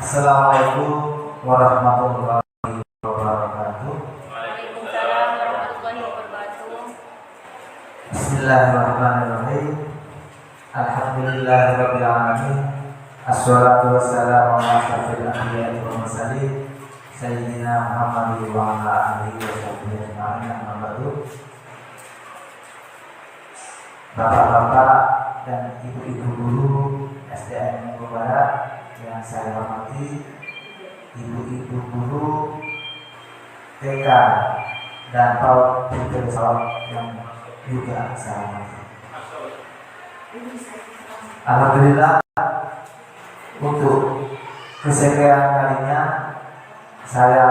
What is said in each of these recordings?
Assalamualaikum warahmatullahi wabarakatuh. Waalaikumsalam warahmatullahi wabarakatuh. Bismillahirrahmanirrahim. Alhamdulillahirabbil alamin. Assalatu wassalamu ala asyrofil anbiya'i wal mursalin sayyidina Muhammadin wa ala alihi wa sahbihi ajma'in. Amma ba'du. Bapak-bapak dan ibu-ibu guru SDN Barat yang saya hormati, ibu-ibu guru TK dan PAUD yang juga saya hormati. Alhamdulillah, untuk kesekian kalinya saya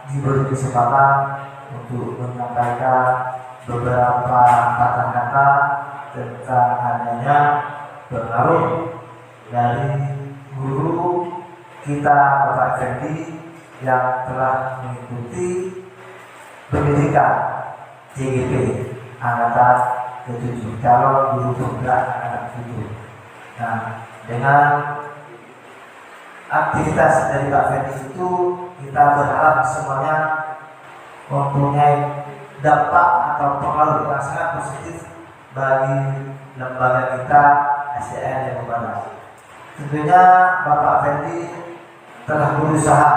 diberi kesempatan untuk menyampaikan beberapa kata-kata tentang adanya pengaruh dari guru kita Bapak Effendi yang telah mengikuti pendidikan CGP angkatan ke-7, calon guru penggerak angkatan ke-7. Nah, dengan aktivitas dari Pak Effendi itu kita berharap semuanya mempunyai dampak atau pengaruh yang sangat positif bagi lembaga kita SDN yang Barat. Tentunya Bapak Effendi telah berusaha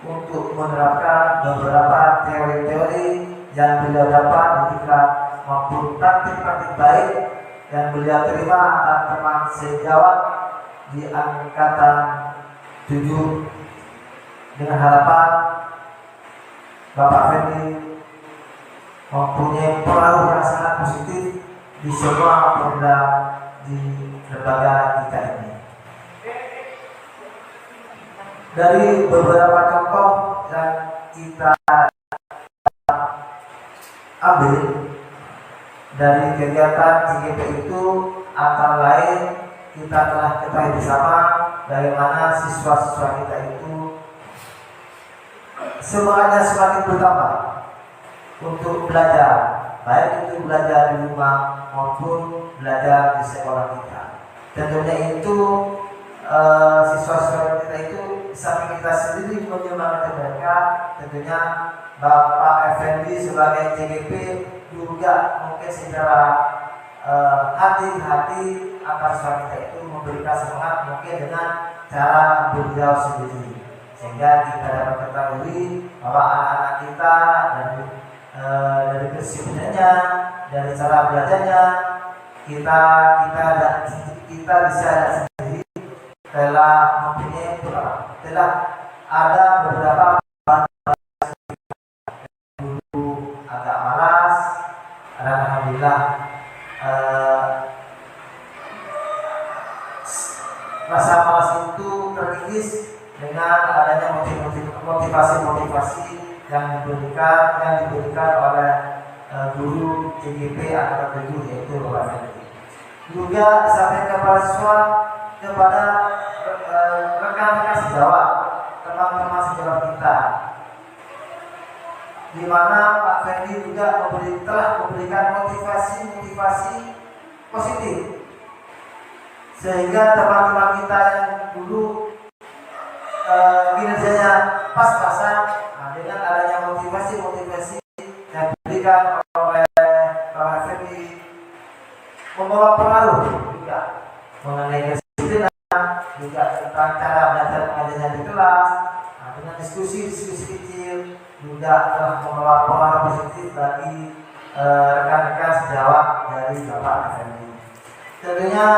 untuk menerapkan beberapa teori-teori yang beliau dapat ketika maupun praktik-praktik baik yang beliau terima antara teman sejawat di angkatan 7, dengan harapan Bapak Effendi mempunyai pengaruh yang sangat positif di semua program di lembaga kita ini. Dari beberapa contoh yang kita ambil dari kegiatan CGP itu, antara lain kita telah ketahui bersama bagaimana siswa-siswa kita itu semangatnya semakin bertambah untuk belajar, baik itu belajar di rumah maupun belajar di sekolah kita. Tentunya itu siswa-siswa kita itu samping kita sendiri menyemangati mereka, tentunya Bapak Effendi sebagai CGP juga mungkin secara hati-hati akan siswa kita itu memberikan semangat mungkin dengan cara beliau sendiri, sehingga kita dapat ketahui bahwa anak-anak kita dari kesehariannya, dari cara belajarnya, kita bisa sendiri telah mempunyai telah ada beberapa dulu agak malas, dan alhamdulillah rasa malas itu terkikis dengan adanya motivasi yang diberikan oleh guru CGP angkatan 7, yaitu Bapak Effendi. Juga disampaikan kepada siswa, kepada rekan-rekan sejawat, teman-teman sejawat kita, di mana Pak Effendi juga telah memberikan motivasi positif, sehingga teman-teman kita yang dulu kinerjanya pas-pasan, dengan adanya motivasi yang diberikan oleh Pak Effendi membawa pengaruh juga mengenai kedisiplinan, juga tentang cara belajar mengajarnya di kelas. Nah, dengan diskusi kecil juga telah membawa pengaruh positif bagi rekan-rekan sejawat dari Bapak Effendi. Tentunya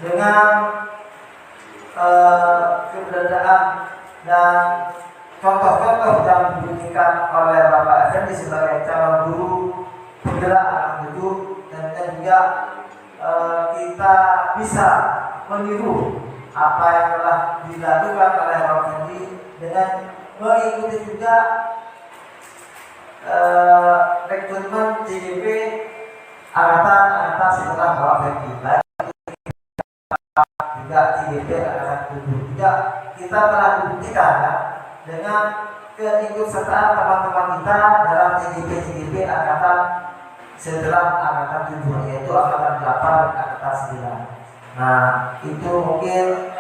dengan keberadaan dan contoh-contoh yang diberikan oleh Bapak Effendi sebagai calon guru penggerak anak itu, dan juga kita bisa meniru apa yang telah dilakukan oleh Bapak Effendi dengan mengikuti juga rekrutmen CGP angkatan setelah Bapak Effendi, baik juga CGP angkatan 7. Juga kita telah dibuktikan dengan keikutsertaan teman-teman kita dalam CGP angkatan setelah angkatan 7, yaitu angkatan 8 dan angkatan 9. Nah, itu mungkin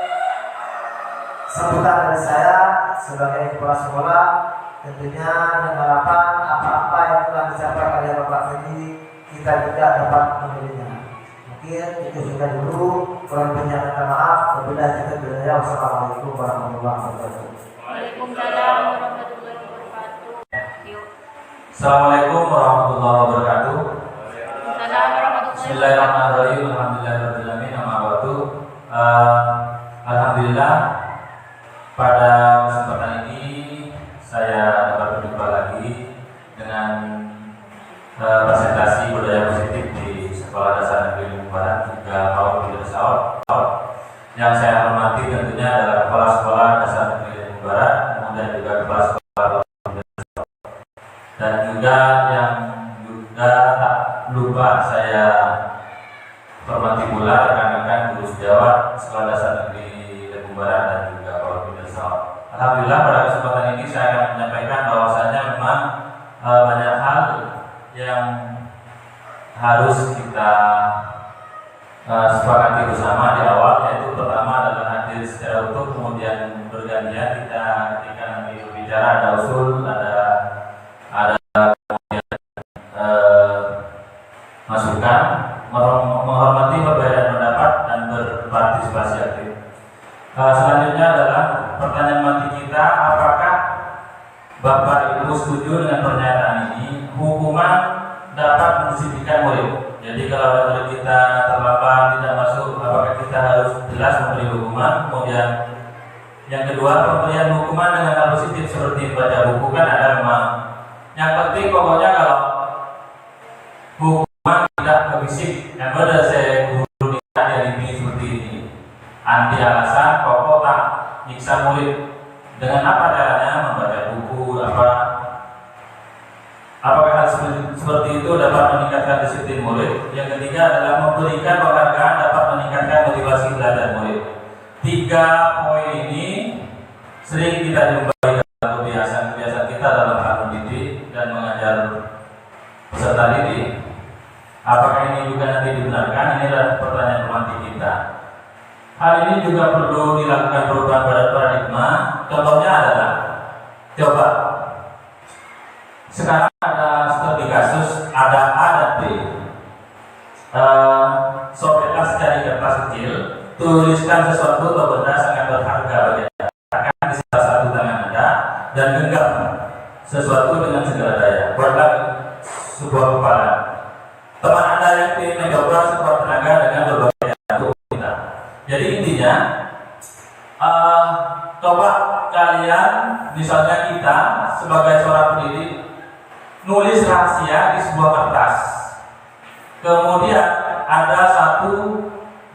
sambutan dari saya sebagai kepala sekolah, tentunya dengan harapan apa-apa yang telah disampaikan oleh Bapak Fendi kita juga dapat memberinya. Mungkin itu sudah dulu. Kurang lebihnya minta maaf. Wabillahi taufiq wal hidayah. Wassalamualaikum warahmatullahi wabarakatuh. Waalaikumsalam warahmatullahi wabarakatuh. Yuk. Assalamualaikum warahmatullahi wabarakatuh. Waalaikumsalam warahmatullahi Bismillahirrahmanirrahim. Alhamdulillahirobbilalamin. Amma ba'du. Alhamdulillah pada kesempatan ini saya dapat berjumpa lagi dengan presentasi budaya positif di Sekolah Dasar Negeri Lembung Barat 3 tahun Widarsawan. Yang saya hormati tentunya adalah Kepala Sekolah Dasar Negeri Lembung Barat, kemudian juga Kepala Sekolah dan juga yang juga tak lupa saya hormati pula rekan-rekan guru sejawat Sekolah Dasar Negeri Lembung Barat dan juga Kepala Widarsawan. Alhamdulillah pada kesempatan ini saya akan menyampaikan bahwasanya memang banyak hal yang harus kita sepakati bersama di awal, yaitu pertama adalah hadir secara utuh, kemudian bergantian kita ketika nanti berbicara ada usul, ada kemudian masukan, menghormati perbedaan pendapat dan berpartisipasi aktif. Selanjutnya adalah pertanyaan mati kita, apakah Bapak Ibu setuju dengan pernyataan ini? Hukuman dapat mendisiplinkan murid. Jadi kalau ada murid kita terlambat tidak masuk, apakah kita harus jelas memberi hukuman? Kemudian yang kedua, pemberian hukuman dengan hal positif seperti baca buku kan ada memang. Yang penting pokoknya kalau hukuman tidak berbisik, yang ada saya guru nikah dari ini seperti ini. Anti alasan, pokok tak nyiksa murid. Dengan apa caranya? Membaca buku, apakah hal seperti itu dapat meningkatkan disiplin murid? Yang ketiga adalah memberikan penghargaan dapat meningkatkan motivasi belajar murid. 3 poin ini sering kita jumpai dalam kebiasaan kita dalam hal mendidik dan mengajar peserta didik. Apakah ini juga nanti dibenarkan? Ini adalah pertanyaan pemantik kita. Hal ini juga perlu dilakukan perubahan pada paradigma. Contohnya adalah, coba sekarang ada studi kasus, ada A dan B. Sobeklah secari kertas kecil, tuliskan sesuatu atau benda sangat berharga bagi Anda. Akan di salah satu tangan Anda dan genggam sesuatu dengan segala daya. Buatlah sebuah kepalan. Teman Anda yang ingin mencoba sebuah tenaga dengan berbagai kita. Jadi intinya, coba kalian, misalnya kita sebagai seorang pendidik, nulis rahasia di sebuah kertas. Kemudian ada satu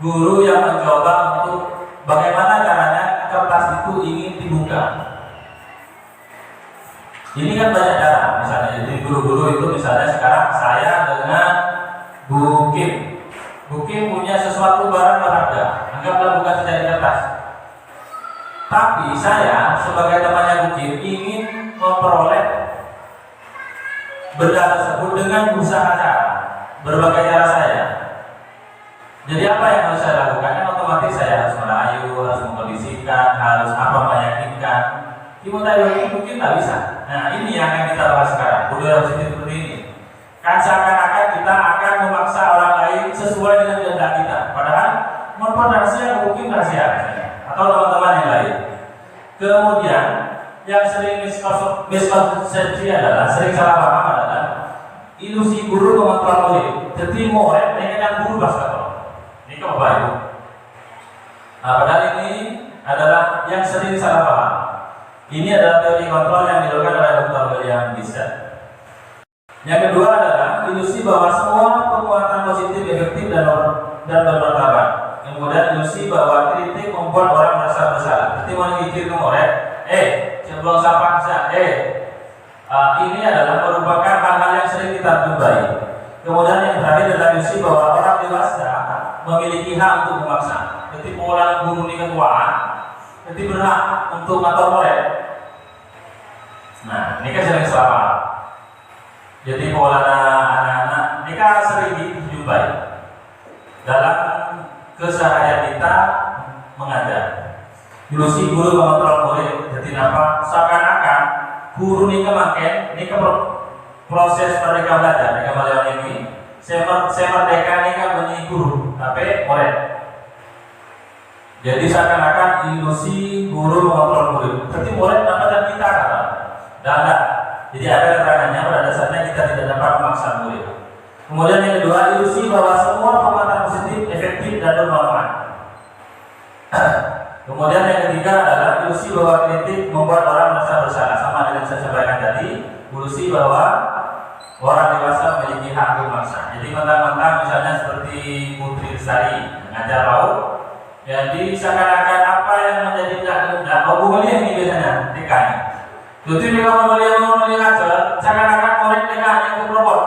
guru yang mencoba untuk bagaimana caranya kertas itu ingin dibuka. Ini kan banyak cara, misalnya jadi guru-guru itu misalnya sekarang saya dengan Bu Kim. Bu Kim punya sesuatu barang berharga, anggaplah bukan secari kertas. Tapi saya sebagai temannya Bu Kim ingin memperoleh benda tersebut dengan usaha cara, berbagai cara saya. Jadi apa yang harus saya lakukan? Kan otomatis saya harus merayu, harus mengkondisikan, harus apa meyakinkan. Dimulai mungkin tak bisa. Nah ini yang akan kita bahas sekarang. Budaya positif seperti ini. Kan seakan-akan kita akan memaksa orang lain sesuai dengan kehendak kita. Padahal menurut rahasia mungkin rahasia atau teman-teman yang lain. Kemudian yang sering miskonsepsi adalah, sering salah paham adalah ilusi guru mengontrol murid. Jadi murid pengen guru basketball. Ini kok baik. Padahal ini adalah yang sering salah paham. Ini adalah teori kontrol yang dilakukan oleh Dr. William Gibson. Yang kedua adalah ilusi bahwa semua penguatan positif efektif dan bermartabat. Kemudian ilusi bahwa kritik membuat orang merasa bersalah. Seperti menggigit ke murid, sebelum sapa saja, ini adalah merupakan hal-hal yang sering kita jumpai. Kemudian yang terakhir adalah ilusi bahwa orang dewasa memiliki hak untuk memaksa. Jadi pengelolaan guru ini ketuaan, jadi berhak untuk ngatur murid. Nah, ini kan sering salah. Jadi pengelolaan anak-anak ini kan sering dijumpai dalam keseharian kita mengajar. ilusi guru mengontrol murid. Jadi apa? Seakan-akan guru ini kemakan, ini proses merdeka belajar, mereka belajar ini. Saya merdeka ini kan bunyi guru, tapi murid. Jadi seakan-akan ilusi guru mengontrol murid. Berarti murid dapat kita kata, dan jadi ada keterangannya pada dasarnya kita tidak dapat memaksa murid. Kemudian yang kedua, ilusi bahwa semua pengamatan positif efektif dan bermanfaat. Kemudian yang ketiga adalah ilusi bahwa kritik membuat orang merasa bersalah, sama dengan saya sampaikan tadi, ilusi bahwa orang dewasa memiliki hak untuk memaksa. Jadi mentang-mentang misalnya seperti Putri Lestari mengajar laut, jadi seakan-akan apa yang menjadi tidak hubungannya ini biasanya TK. Jadi mereka menulis aja, seakan-akan murid TK itu robot.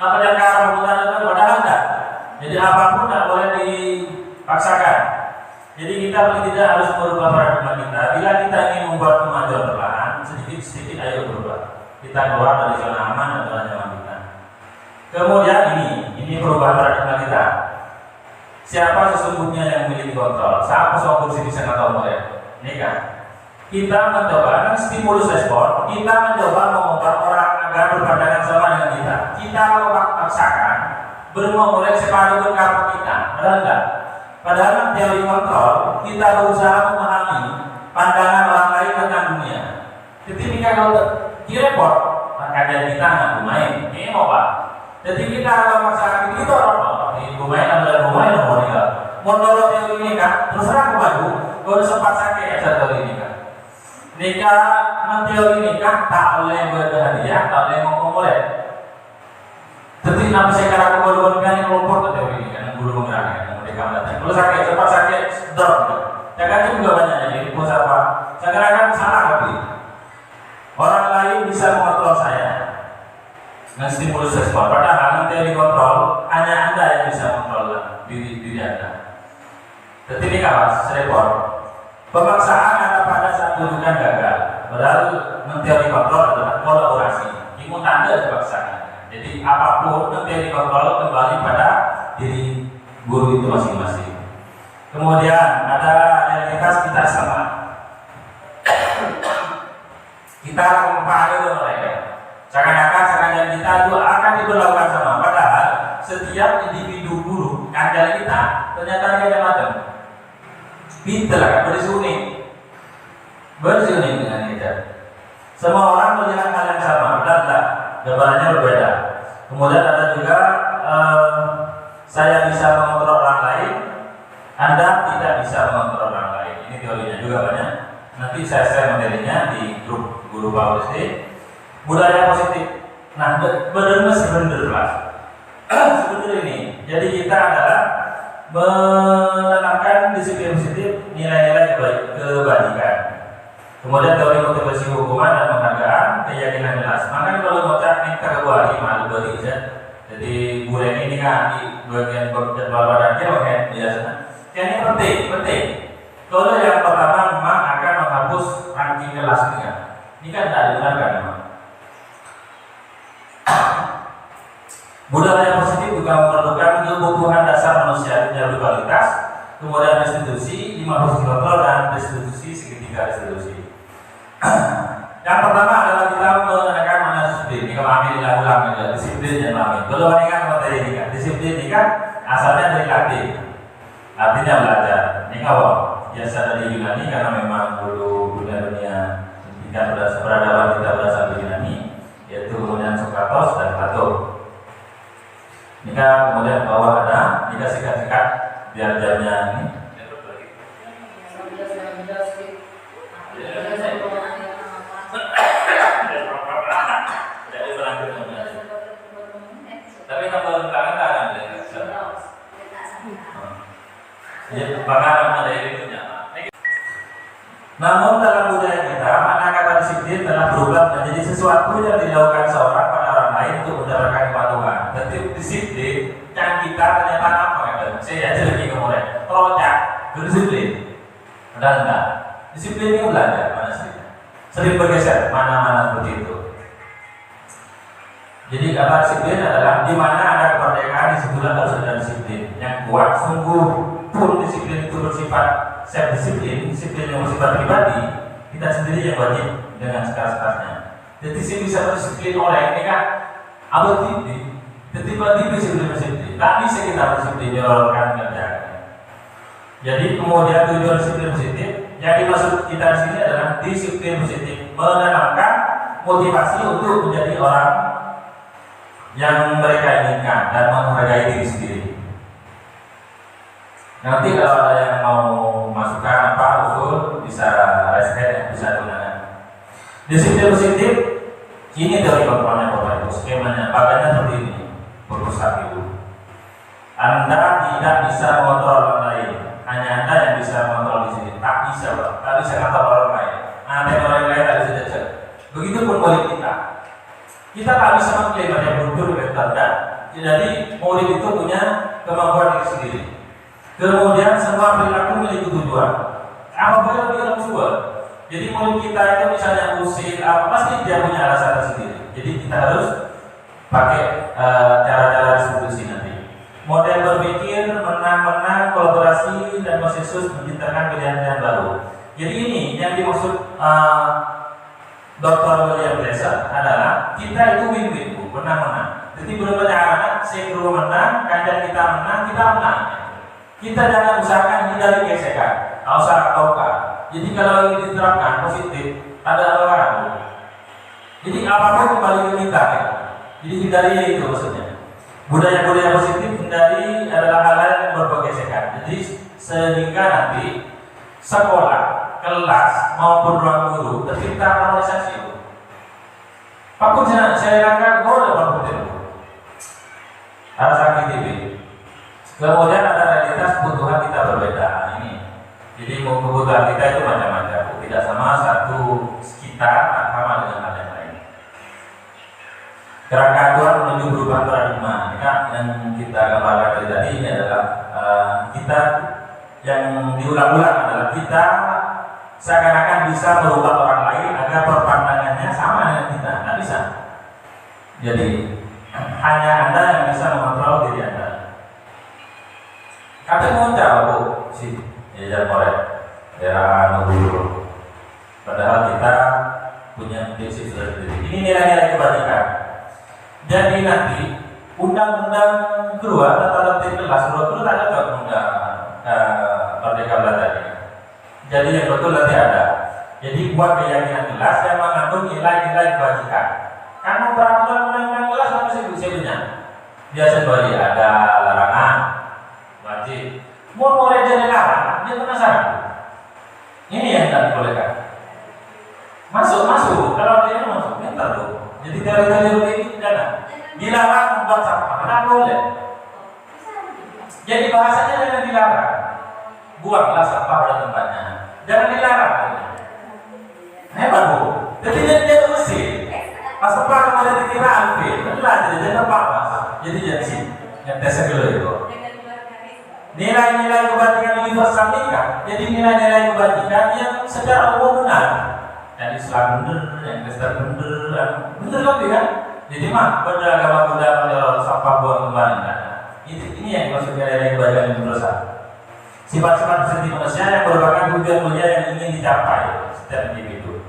Apa yang cara menggunakan itu padahal enggak. Jadi apapun tidak boleh dipaksakan. Jadi kita paling tidak harus merubah paradigma kita. Bila kita ingin membuat kemajuan perlahan, sedikit-sedikit ayo berubah. Kita keluar dari zona aman dan zona nyaman kita. Kemudian ini perubahan paradigma kita. Siapa sesungguhnya yang memiliki kontrol? Siapa soal kursi bisa atau murid? Ini kan? Kita mencoba dengan stimulus respon, kita mencoba mengubah orang agar berpandangan sama dengan kita. Kita memaksakan bermulai separuh berkata kita, padahal enggak. Padahal teori kontrol kita berusaha memahami pandangan orang lain tentang dunia. Ketika kalau direpot, maka jadi kita nggak bermain. Ini mau apa? Jadi kita memaksakan itu apa? Di bermain adalah bermain mau tidak. Menurut teori ini kan, terus terang maju, kalau sempat sakit ya teori ini kan. Nikah menteori nikah tak boleh berhadiah, tak boleh mengkomulai. Jadi nanti saya kira kemudian yang kelompok ke teori ini kan, guru menggerakkan, mereka melihatnya. Kalau sakit, cepat sakit, drop. Saya juga banyak jadi pusat apa? Saya kira kan salah tapi orang lain bisa mengontrol saya dengan stimulus respon. Padahal teori kontrol hanya Anda yang bisa mengontrol diri Anda. Jadi ini kawas, serepot. Pemaksaan ada pada saat tujuan gagal. Padahal teori kontrol adalah kolaborasi. Ini tanda pemaksaan. Jadi apapun teori kontrol kembali pada diri guru itu masing-masing. Kemudian ada realitas kita sama. Kita memahami mereka. Seakan-akan kita itu akan diberlakukan sama. Padahal setiap individu guru kanjal kita ternyata ada macam. Pintar kan bersuni dengan kita. Semua orang melihat hal yang sama, benar? Gambarannya berbeda. Kemudian ada juga saya bisa mengontrol orang lain, Anda tidak bisa mengontrol orang lain. Ini teorinya juga banyak. Nanti saya share materinya di grup guru Paulus D. Budaya positif. Nah, benar-benar sebenarnya sebenarnya ini. Jadi kita adalah menanamkan disiplin positif, nilai-nilai kebajikan. Kemudian teori motivasi hukuman dan penghargaan, keyakinan jelas. Maka kalau mau cek kategori malu beri saja. Jadi bulan ini kan di bagian jadwal badannya bagian biasa. Yang ini penting. Kalau yang pertama memang akan menghapus ranking kelas ini. Ini kan tidak dibenarkan memang. Budaya positif juga memerlukan kebutuhan dasar manusia yang berkualitas, kemudian restitusi, 5 posisi kontrol dan restitusi segitiga restitusi. Yang pertama adalah kita menekankan mana disiplin. Ini kami dilakukan disiplin dan kami. Belum ini kan materi ini kan. Disiplin ini kan asalnya dari Latin, artinya belajar. Ini kawal biasa dari Yunani karena memang dulu dunia pendidikan peradaban kita berasal dari Yunani, yaitu kemudian Sokrates dan Plato. Jika kemudian bawah ada, jika sikat-sikat biar jamnya ini. Tapi kalau belakang tak ada. Ya, bakaran ada itu. Namun dalam budaya kita, makna kata disiplin telah berubah menjadi sesuatu yang dilakukan seorang pada orang lain untuk mendapatkan kepatuhan. Jadi disiplin yang kita ternyata apa kan? Saya aja lagi kemudian terocak berdisiplin. Padahal enggak. Disiplin itu belajar mana sih? Sering bergeser mana-mana seperti itu. Jadi kata disiplin adalah di mana ada kemerdekaan disitulah harus ada disiplin yang kuat. Sungguh pun disiplin itu bersifat self disiplin, disiplin yang bersifat pribadi, kita sendiri yang wajib dengan sekeras-kerasnya. Jadi sih bisa berdisiplin orang ini kan abad ini, tiba-tiba disiplin, tak bisa kita berdisiplin orang kerja. Jadi kemudian tujuan disiplin positif yang dimaksud kita di sini adalah disiplin positif, menanamkan motivasi untuk menjadi orang yang mereka inginkan dan menghargai diri sendiri. Nanti kalau ada yang mau masukkan apa usul bisa raise hand, bisa gunakan. Disiplin positif ini dari kontrolnya Bapak Ibu, skemanya bagainya seperti ini. Berusaha dulu. Anda tidak bisa mengontrol orang lain, hanya Anda yang bisa mengontrol di sini. Tak bisa, Pak. Tak bisa kontrol orang lain. Ada orang lain tak bisa jajan. Begitupun murid kita. Kita tak bisa mengklaim ada mundur dan jadi murid itu punya kemampuan diri sendiri. Kemudian semua perilaku memiliki tujuan. Apabila dia tujuan, jadi murid kita itu misalnya usil, pasti dia punya alasan tersendiri. Jadi kita harus pakai cara-cara distribusi nanti. Model berpikir, menang-menang, kolaborasi dan konsensus menciptakan pilihan-pilihan baru. Jadi ini yang dimaksud Dr. William Glasser adalah kita itu win-win, menang-menang. Jadi benar-benar anak, saya guru menang, kadang kita menang, kita menang. Kita jangan usahakan hindari gesekan, nggak usah taukah. Jadi kalau ini diterapkan positif, ada apa-apa. Jadi apapun kembali ke kita, ya. Jadi hindari itu maksudnya. Budaya-budaya positif hindari adalah hal yang bergesekan. Jadi sehingga nanti sekolah, kelas maupun ruang guru tercipta harmonisasi. Pakun saya rangka gol dalam betul. Harus sakit TV. Kemudian ada realitas kebutuhan kita berbeda. Ini. Jadi kebutuhan kita itu macam-macam. Tidak sama satu sekitar sama dengan hal yang lain. Kerangka aturan menuju perubahan paradigma. Ini yang kita gambarkan tadi ini adalah kita yang diulang-ulang adalah kita seakan-akan bisa merubah orang lain agar perpandangannya sama dengan kita. Tidak bisa. Jadi hanya Anda yang bisa mengontrol diri Anda. Kata mengucap Bu si Yayan Korek daerah Nubulu. Padahal kita punya prinsip sendiri. Ini nilai-nilai kebajikan. Jadi nanti undang-undang kedua atau tertib kelas kedua tak cocok undang Merdeka Belajar. Jadi yang betul nanti ada. Jadi buat keyakinan kelas yang mengandung nilai-nilai kebajikan. Karena peraturan undang-undang kelas apa sih punya? Biasa bagi ada larangan wajib. Mau jadi larang, dia penasaran. Ini yang tidak dibolehkan. Masuk. Kalau dia masuk, minta tuh. Jadi teori-teori ini jangan. Dilarang membuat sampah, tidak boleh. Jadi bahasanya jangan dilarang. Buanglah sampah pada tempatnya. Jangan dilarang. Hebat Bu. Jadi dia usir. Pas sampah kemudian dikira ambil. Benar, jadi apa mas? Jadi yang tesnya dulu itu. Nilai-nilai kebajikan universal nikah. Jadi nilai-nilai kebajikan yang secara umum benar. Yang Islam benar, yang Kristen benar lebih kan? Jadi beragama Buddha menjual sampah buang kembali. Ini yang maksudnya nilai kebajikan universal. Sifat-sifat seni manusia yang merupakan tujuan mulia yang ingin dicapai setiap individu.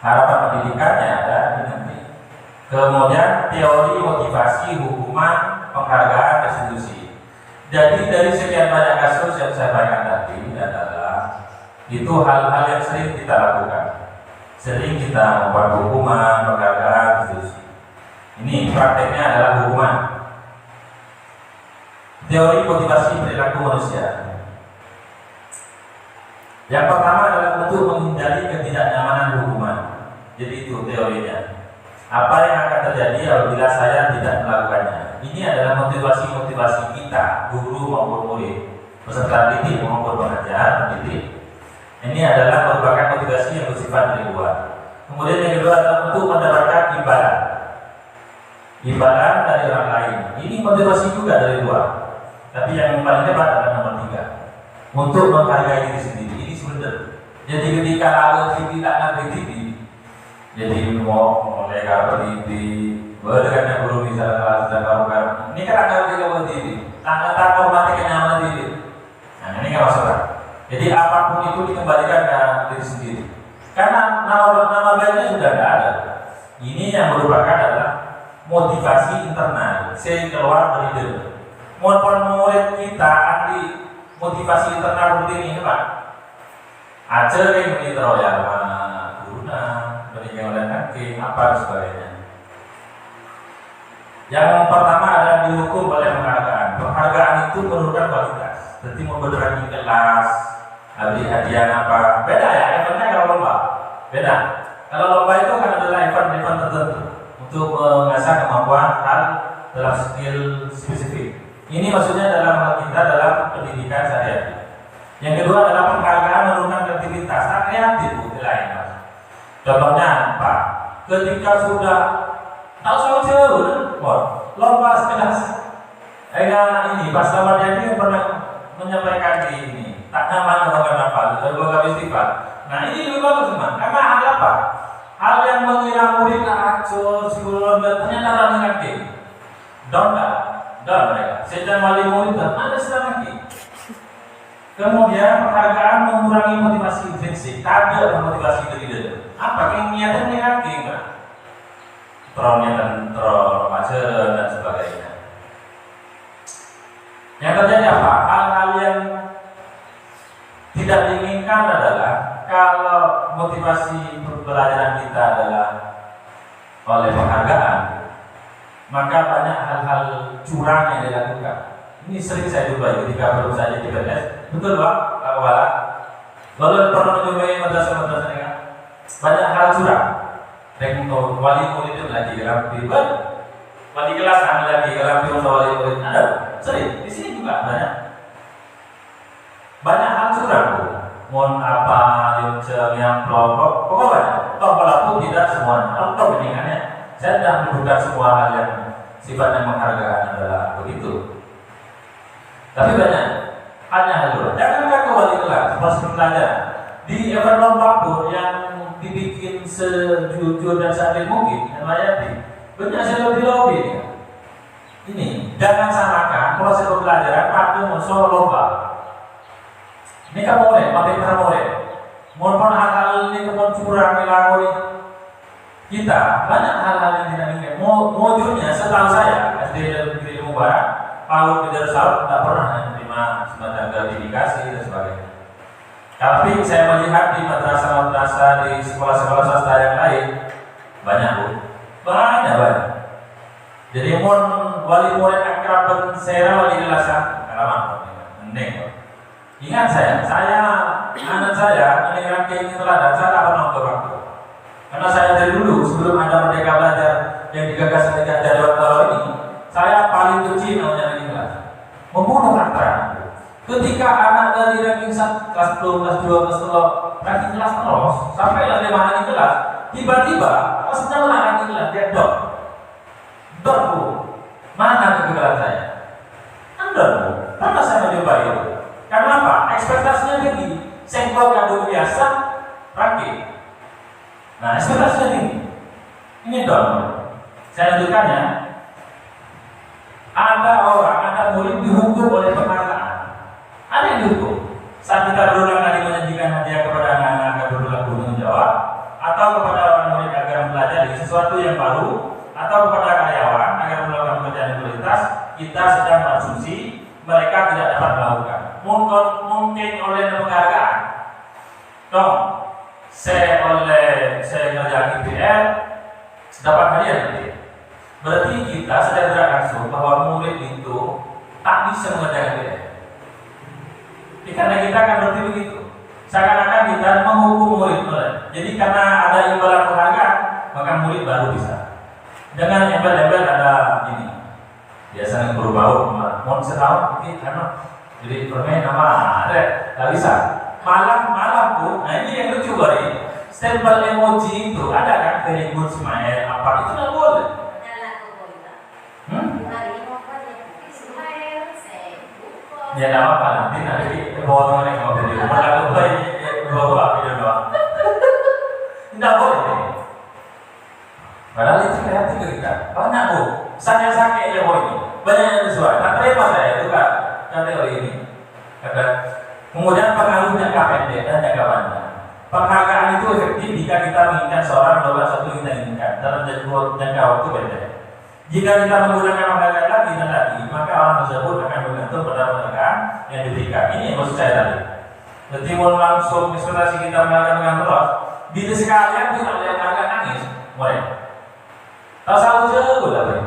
Harapan pendidikannya ada di nanti. Kemudian teori motivasi, hukuman, penghargaan, restitusi. Jadi dari sekian banyak kasus yang saya berikan tadi adalah itu hal-hal yang sering kita lakukan. Sering kita membuat hukuman, penghargaan, restitusi. Ini prakteknya adalah hukuman. Teori motivasi perilaku manusia. Yang pertama adalah untuk menghindari ketidaknyamanan hukuman. Jadi itu teorinya. Apa yang akan terjadi apabila saya tidak melakukannya? Ini adalah motivasi-motivasi kita, guru maupun murid, peserta didik maupun pengajar, pendidik. Ini adalah merupakan motivasi yang bersifat dari luar. Kemudian yang kedua adalah untuk mendapatkan imbalan dari orang lain. Ini motivasi juga dari luar. Tapi yang paling hebat adalah nomor 3, untuk menghargai diri sendiri. Ini sebenarnya. Jadi ketika lalu TV tak ngerti TV, jadi mau mereka berdiri, berdekatnya guru misalnya sedang kamu. Ini kan ada juga TV. tak hormati kenyamanan diri. Nah ini nggak masalah. Jadi apapun itu dikembalikan ke diri sendiri. Karena nama baiknya sudah tidak ada. Ini yang merupakan adalah motivasi internal. Saya keluar dari diri. Mohon murid kita ahli motivasi internal seperti ini Pak. Aja yang ini teroyak guna, meninggal oleh kaki, apa dan sebagainya. Yang pertama adalah dihukum oleh penghargaan. Penghargaan itu menurunkan kualitas. Jadi membedakan kelas, beli hadiah apa. Beda ya, eventnya kalau lomba. Beda. Kalau lomba itu kan adalah event-event tertentu untuk mengasah kemampuan hal dalam skill spesifik. Ini maksudnya dalam hal kita dalam pendidikan sehari-hari. Yang kedua adalah penghargaan menurunkan kreativitas, tak kreatif lain Mas. Contohnya Pak, ketika sudah tahu jauh, lomba sekelas, ini Pak Slamet ini pernah menyampaikan di ini, tak nyaman atau kenapa, lembaga festival. Nah ini juga bagus teman, karena hal apa? Hal yang mengira murid acur, psikolog, ternyata orang negatif. Down mereka. Sedang wali murid dan ada sedang lagi. Kemudian penghargaan mengurangi motivasi intrinsik, ada motivasi diri. Apa yang niatan negatif kan? Niatan remaja dan sebagainya. Yang terjadi apa? Hal-hal yang tidak diinginkan adalah kalau motivasi pembelajaran kita adalah oleh penghargaan, maka banyak hal-hal curang yang dilakukan. Ini sering saya jumpai ketika baru saja di PNS. Betul Pak, Pak Kepala? Lalu pernah mencobai madrasah-madrasah ini kan? Banyak hal curang. Dan wali murid itu lagi dalam pribad, wali kelas ambil lagi dalam pribad wali murid ada. Sering di sini juga banyak hal curang. Mohon apa yang kelompok, pokoknya walaupun tidak semuanya. Kalau ini saya tidak menyebutkan semua hal yang sifatnya menghargaan adalah begitu. Tapi banyak hanya hal curang. Jangan ke wali kelas, pas pelajaran di event lomba pun yang dibikin sejujur dan seadil mungkin, yang layani banyak saya lobby. Ini jangan samakan proses pembelajaran pada musuh lomba. Ini kan boleh, makin boleh. Mohon hal-hal ini kemudian curang melangoni kita banyak hal-hal yang tidak ingin. Modulnya setahu saya SD Negeri Ilmu Barat, PAUD di Darussalam tidak pernah menerima semacam gratifikasi dan sebagainya. Tapi saya melihat di madrasah-madrasah di sekolah-sekolah swasta yang lain banyak banyak. Jadi mohon wali murid akrab dan saya wali kelasan kalaman mending. Ingat saya anak saya ini ranking teladan saya tak pernah ke waktu. Karena saya dari dulu sebelum ada Merdeka Belajar yang digagas ketika Dewan Taro ini, saya paling benci namanya ranking kelas. Membunuh antara. Ketika anak dari ranking 1, kelas 10, kelas 2, kelas 3, ranking kelas terus sampai kelas 5 ranking kelas, tiba-tiba kelas 6 ranking kelas dia dot bu, mana kegagalan saya? Anda bu, karena saya mencoba itu. Karena apa? Ekspektasinya tinggi. Sengkok kado biasa, ranking. Nah, ekspektasinya tinggi. Ini dong. Saya lanjutkan ya. Ada murid dihukum oleh penghargaan. Ada yang dihukum. Saat kita berulang kali menyajikan hadiah kepada anak-anak agar berlaku jawab, atau kepada orang murid agar mempelajari sesuatu yang baru, atau kepada karyawan agar melakukan pekerjaan prioritas, kita sedang berasumsi mereka tidak dapat melakukan. Mungkin oleh penghargaan. Saya ngerjain IPR dapat hadiah nanti. Berarti kita sedang bergerak langsung bahwa murid itu tak bisa mengerjakan IPR. Karena kita akan berarti begitu. Seakan-akan kita menghukum murid. Jadi karena ada imbalan penghargaan, maka murid baru bisa. Dengan embel-embel ada ini. Biasanya berbau, mohon setahun ini karena jadi permain nama ada, nggak bisa. Malam pun, nah ini yang lucu bari. Stempel emoji itu ada kan, very good smile, apa itu nggak boleh. Ya nggak apa-apa, nanti bawa teman yang mau beli. Malah lupa bawa video doang. Nggak boleh. Padahal itu kreatif kita. Banyak bu, sakit ya bu ini. Banyak yang sesuai. Tak terima saya itu penghargaan itu efektif jika kita menginginkan seorang melakukan sesuatu yang kita inginkan dalam jangka waktu pendek. Jika kita menggunakan penghargaan lagi dan lagi, maka orang tersebut akan bergantung pada penghargaan yang diberikan. Ini yang maksud saya tadi. Jadi mau langsung ekspektasi kita melakukan dengan terus, bila sekalian kita melihat agak nangis, mulai. Tak selalu jauh lah.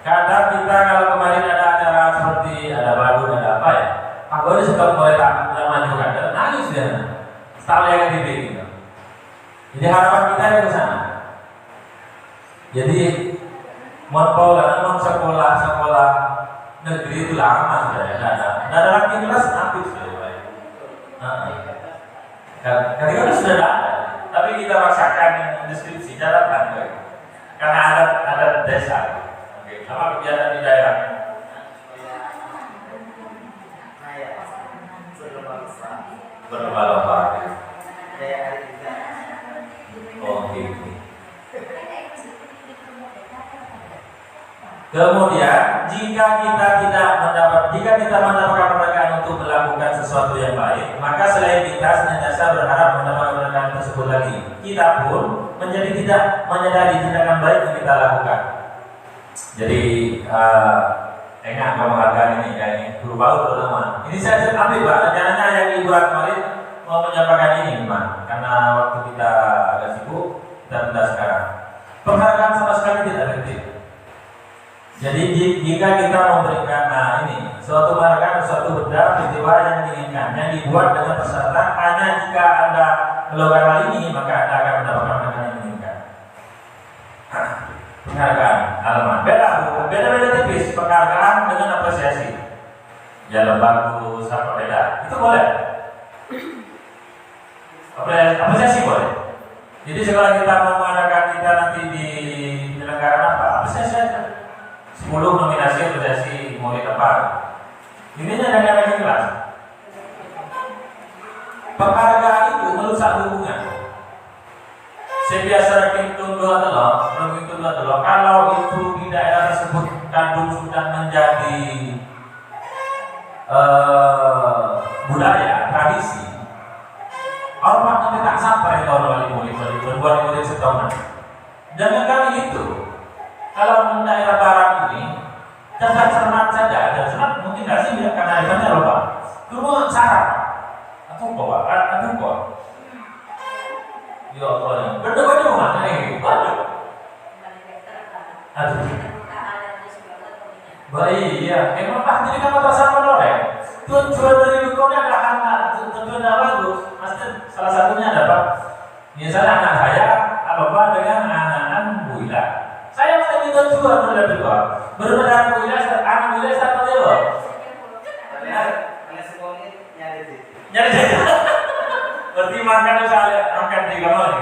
Kadang kita kalau kemarin ada acara seperti ada baru ada apa ya, aku ini suka mulai tak maju kadang nangis dia. Style yang gitu. Jadi harapan kita ke sana. Jadi sekolah negeri itu lama sudah ya. Ada lagi kelas aktif sudah baik. Karena sudah ada, tapi kita rasakan deskripsi jalan baik. Karena ada desa. Oke, apa kegiatan di daerah? Berlomba-lomba. Oke. Kemudian jika kita mendapatkan penghargaan untuk melakukan sesuatu yang baik, maka selain kita senantiasa berharap mendapatkan penghargaan tersebut lagi, kita pun menjadi tidak menyadari tindakan baik yang kita lakukan. Jadi enak penghargaan ini kayaknya berubah terutama. Ini saya ambil Pak, rencananya yang liburan kemarin mau menyampaikan ini Pak, karena waktu kita agak sibuk, kita tunda sekarang. Penghargaan sama sekali tidak efektif. Jadi jika kita memberikan suatu penghargaan, suatu benda peristiwa yang diinginkan, yang dibuat dengan persyaratan hanya jika Anda melakukan hal ini maka Anda akan mendapatkan penghargaan yang diinginkan. Penghargaan alamat beda tipis penghargaan dengan apresiasi. Jalan bagus apa beda? Itu boleh. Apresiasi boleh. Jadi sekolah kita mau mengadakan kita nanti di penyelenggaraan apa? Apresiasi aja. 10 nominasi apresiasi murid apa? Ininya dengan kelas. Penghargaan itu merusak hubungan. Saya biasa hitung dua telur. Kalau itu di daerah tersebut kandung sudah menjadi budaya, tradisi. Orang nanti tak sampai tahun murid setahunan. Jangan kali itu. Kalau daerah barat ini cacat cermat saja, ada cermat mungkin nggak sih karena ikannya lupa. Cuma sarap atau apa? Ya Allah, berdua di rumah nih. Aduh. Baik, iya. Emang jadi kamu tersama loh ya. Tujuan dari hukumnya ada anak, tujuan bagus. Pasti salah satunya adalah misalnya anak saya apa dengan anak-anak Bu Ila. Saya masih minta juga berbeda Bu Ila, anak Bu Ila satu dewa. Nyari. Berarti makan saya angkat 3 kali.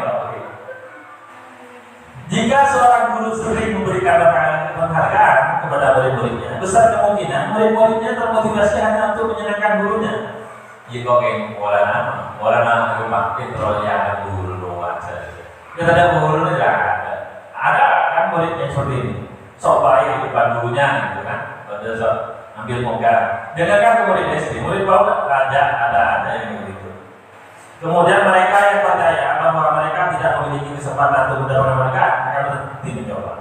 Jika seorang guru sering memberikan penghargaan kepada murid-muridnya, besar kemungkinan murid-muridnya termotivasi hanya untuk menyenangkan gurunya. Jika ingin wala pakai terlalu guru aja. Kita ada guru tidak ada kan murid yang seperti ini. Sok baik di depan gurunya gitu kan. Pada sok ambil moga. Dengarkan ke murid SD, murid bawa ada yang begitu. Kemudian mereka yang percaya bahwa mereka tidak memiliki kesempatan untuk mendapatkan penghargaan akan berhenti mencoba.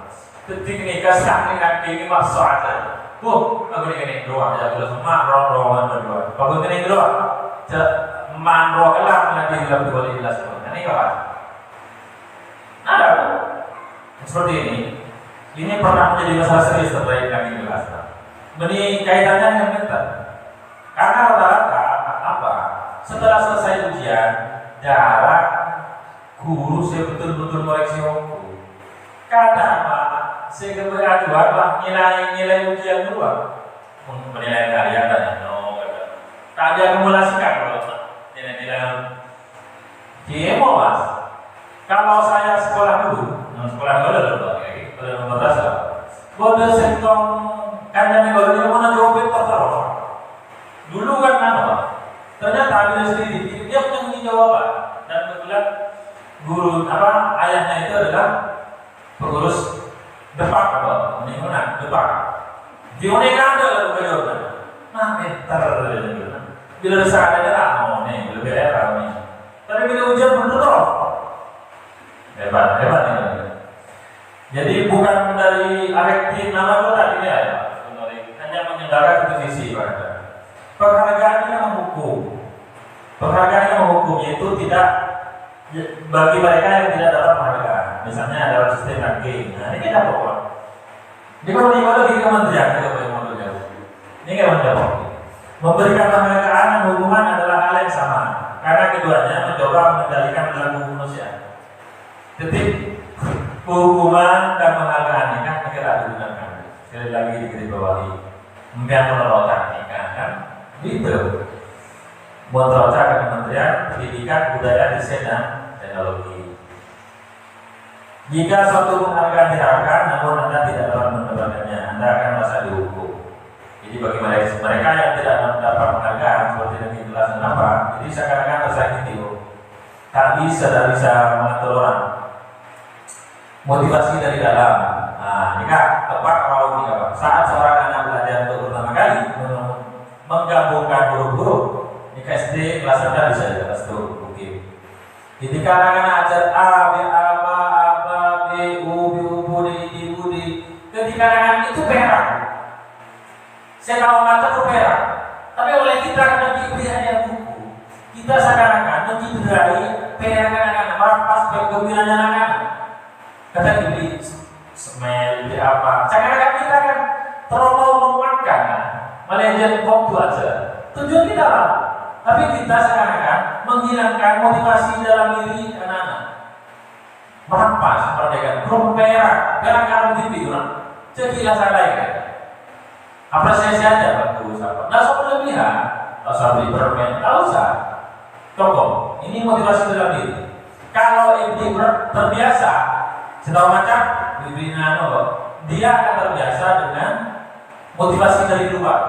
Ketika sakit ini masuk aja. Aku ini doa ya kalau semua roh berdua. Aku ini doa. Man roh kelam lagi dalam 12 ini kawan. Ada seperti ini. Ini pernah menjadi masalah serius terkait kami jelaskan. Ini kaitannya dengan mental. Karena rata-rata setelah selesai ujian, jarak guru saya betul-betul koreksi waktu. Kadang saya kebetulan nilai ujian dua, penilaian karya tadi, tak diakumulasikan kalau nilai-nilai. Demo mas, kalau saya sekolah dulu nomor dasar, kode sentong kandang kalau mana jawabin terus. Dulu kan ternyata ambil sendiri, dia punya jawaban dan kebetulan guru ayahnya itu adalah pengurus depak depak. Dia ada lalu jawaban. Nah, bila sadar lebih era nih. Tapi bila ujian bener hebat ini. Jadi bukan dari afektif nama kota tidak ya, hanya mengendalikan satu sisi pada. Penghargaan yang menghukum yaitu tidak bagi mereka yang tidak dapat penghargaan. Misalnya dalam sistem ranking. Nah, ini kita pokok. Di kalau di kementerian kita boleh mengatur. Ini kita menjawab. Memberikan penghargaan dan hukuman adalah hal yang sama, karena keduanya mencoba mengendalikan perilaku manusia. Titik hukuman dan penghargaan ini kan tidak digunakan. Sekali lagi digarisbawahi. Mungkin menerocak kan? Gitu. Menerocak ke Kementerian Pendidikan, Budaya, Desain dan Teknologi. Jika suatu penghargaan diharapkan, namun Anda tidak dapat mendapatkannya, Anda akan merasa dihukum. Jadi bagi mereka yang tidak mendapat penghargaan seperti yang jelas kenapa, jadi seakan-akan tersakiti. Tak bisa mengatur orang. Motivasi dari dalam. Nah, ini kan tepat kalau ini apa? Saat seorang anak belajar untuk pertama kali menggabungkan huruf-huruf, ini SD kelas rendah bisa ya, kelas 2 mungkin. Ketika anak-anak ajar A, B, A, B, U, B, U, B, D, D, U, D. Ketika anak-anak itu perak. Saya tahu mata itu perak. Tapi oleh kita karena diberi hadiah buku, kita seakan-akan mencederai perak anak-anak, merampas kegembiraan anak-anak. Kata diberi smell, di apa? Seakan-akan kita kan terlalu menguatkan, manajer waktu aja. Tujuan kita lah. Tapi kita seakan-akan menghilangkan motivasi dalam diri anak-anak. Merampas perdagangan, perak karena TV kan, cekilah sadai kan. Apresiasi aja bagus apa? Nah soal berlebihan, tak usah beli permen, tak usah. Contoh, ini motivasi dalam diri. Kalau ibu terbiasa, sedang macam diberi dia akan terbiasa dengan motivasi dari luar.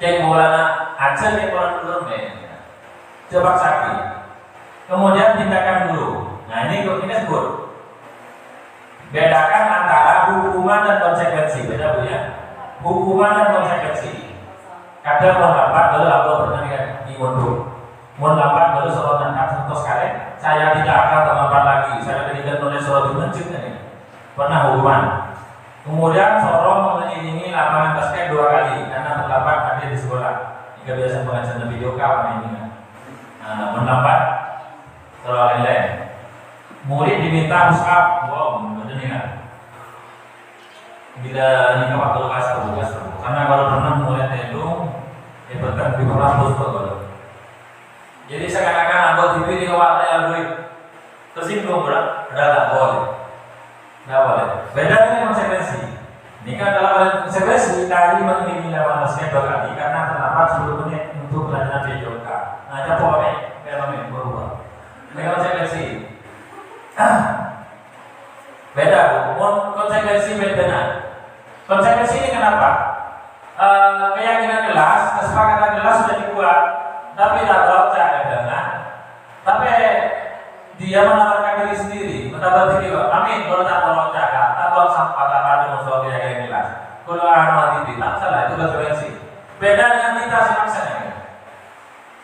Kayak bolana aja kayak orang permen, coba sakit. Kemudian tindakan dulu. Nah ini sebut. Bedakan antara hukuman dan konsekuensi. Beda bu ya. Hukuman dan konsekuensi. Kadang melambat lalu Allah bertanya di mundur. Melambat lalu sholat dan terus kalian. Saya tidak akan terlambat lagi. Saya tidak oleh sholat di ini. Pernah hukuman. Kemudian Sorong mengiringi lapangan basket 2 kali karena terlambat hadir di sekolah. Jika biasa pengajian video kawan ini. Melambat soal lain. Murid diminta mushaf, benar nih kan? Bila ini waktu kelas terbuka, karena kalau pernah murid itu, bahkan di kampus tuh. Jadi seakan-akan anggota TV di kawat yang gue tersinggung berat, adalah boleh, nggak boleh. Beda dengan konsekuensi. Ini kan dalam konsekuensi kali mengiringi lawan basket 2 kali karena terlambat 10 menit untuk pelajaran video K. Nah, ada poin fenomena berubah. Ini konsekuensi. Beda bu, konsekuensi beda. Konsekuensi ini kenapa? Keyakinan kelas, kesepakatan kelas sudah dibuat, tapi tidak terocak dengan. Tapi dia menawarkan diri sendiri, mendapat diri. Amin. Kalau tak terocak, tak buang sampah, tak ada musuh keyakinan kelas. Kalau ahmad itu tak salah, itu konsekuensi. Beda dengan kita selaksana.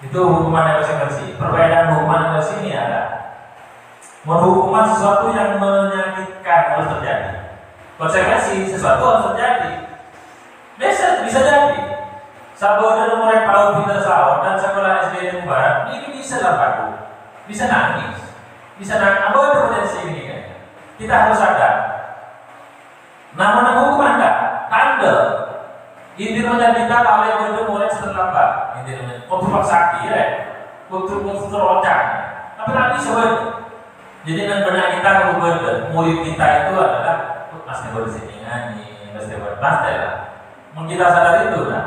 Itu hukuman konsekuensi. Perbedaan hukuman konsekuensi ini ada. Menghukuman sesuatu yang menyakitkan harus terjadi. Konsekuensi sesuatu harus terjadi. Bisa jadi. Saboda mulai PAUD Pintar Sawah dan sekolah SD di Barat ini bisa laku, bisa nangis, apa ada potensi ini kan? Kita harus sadar. Namun hukuman tanda. Intinya kita tak boleh bodoh mulai terlambat. Intinya, waktu sakit ya, waktu terocak. Tapi nanti sebenarnya. Jadi dengan benar kita kemudian murid kita itu adalah pasti bersih nyanyi, pasti berpasti lah. Mungkin kita sadar itu lah.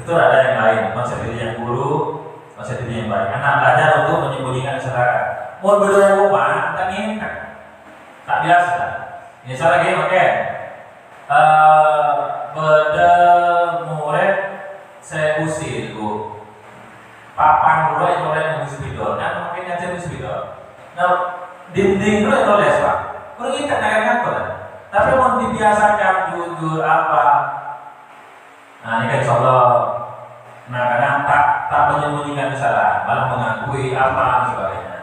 Itu ada yang lain, konsep diri yang buruk, konsep diri yang baik. Anak belajar untuk menyembunyikan kesadaran. Mau berdua rumah, tak ingin tak biasa. Misalnya lagi, oke. Pada murid saya usir bu. Papan dulu yang mulai mengusir video, dan mungkin aja mengusir video. Nah, dinding itu yang les pak, kurang ikat dengan apa? Tapi mau dibiasakan jujur apa? Nah ini kan insyaallah Nah, karena tak menyembunyikan kesalahan, malah mengakui apa dan sebagainya.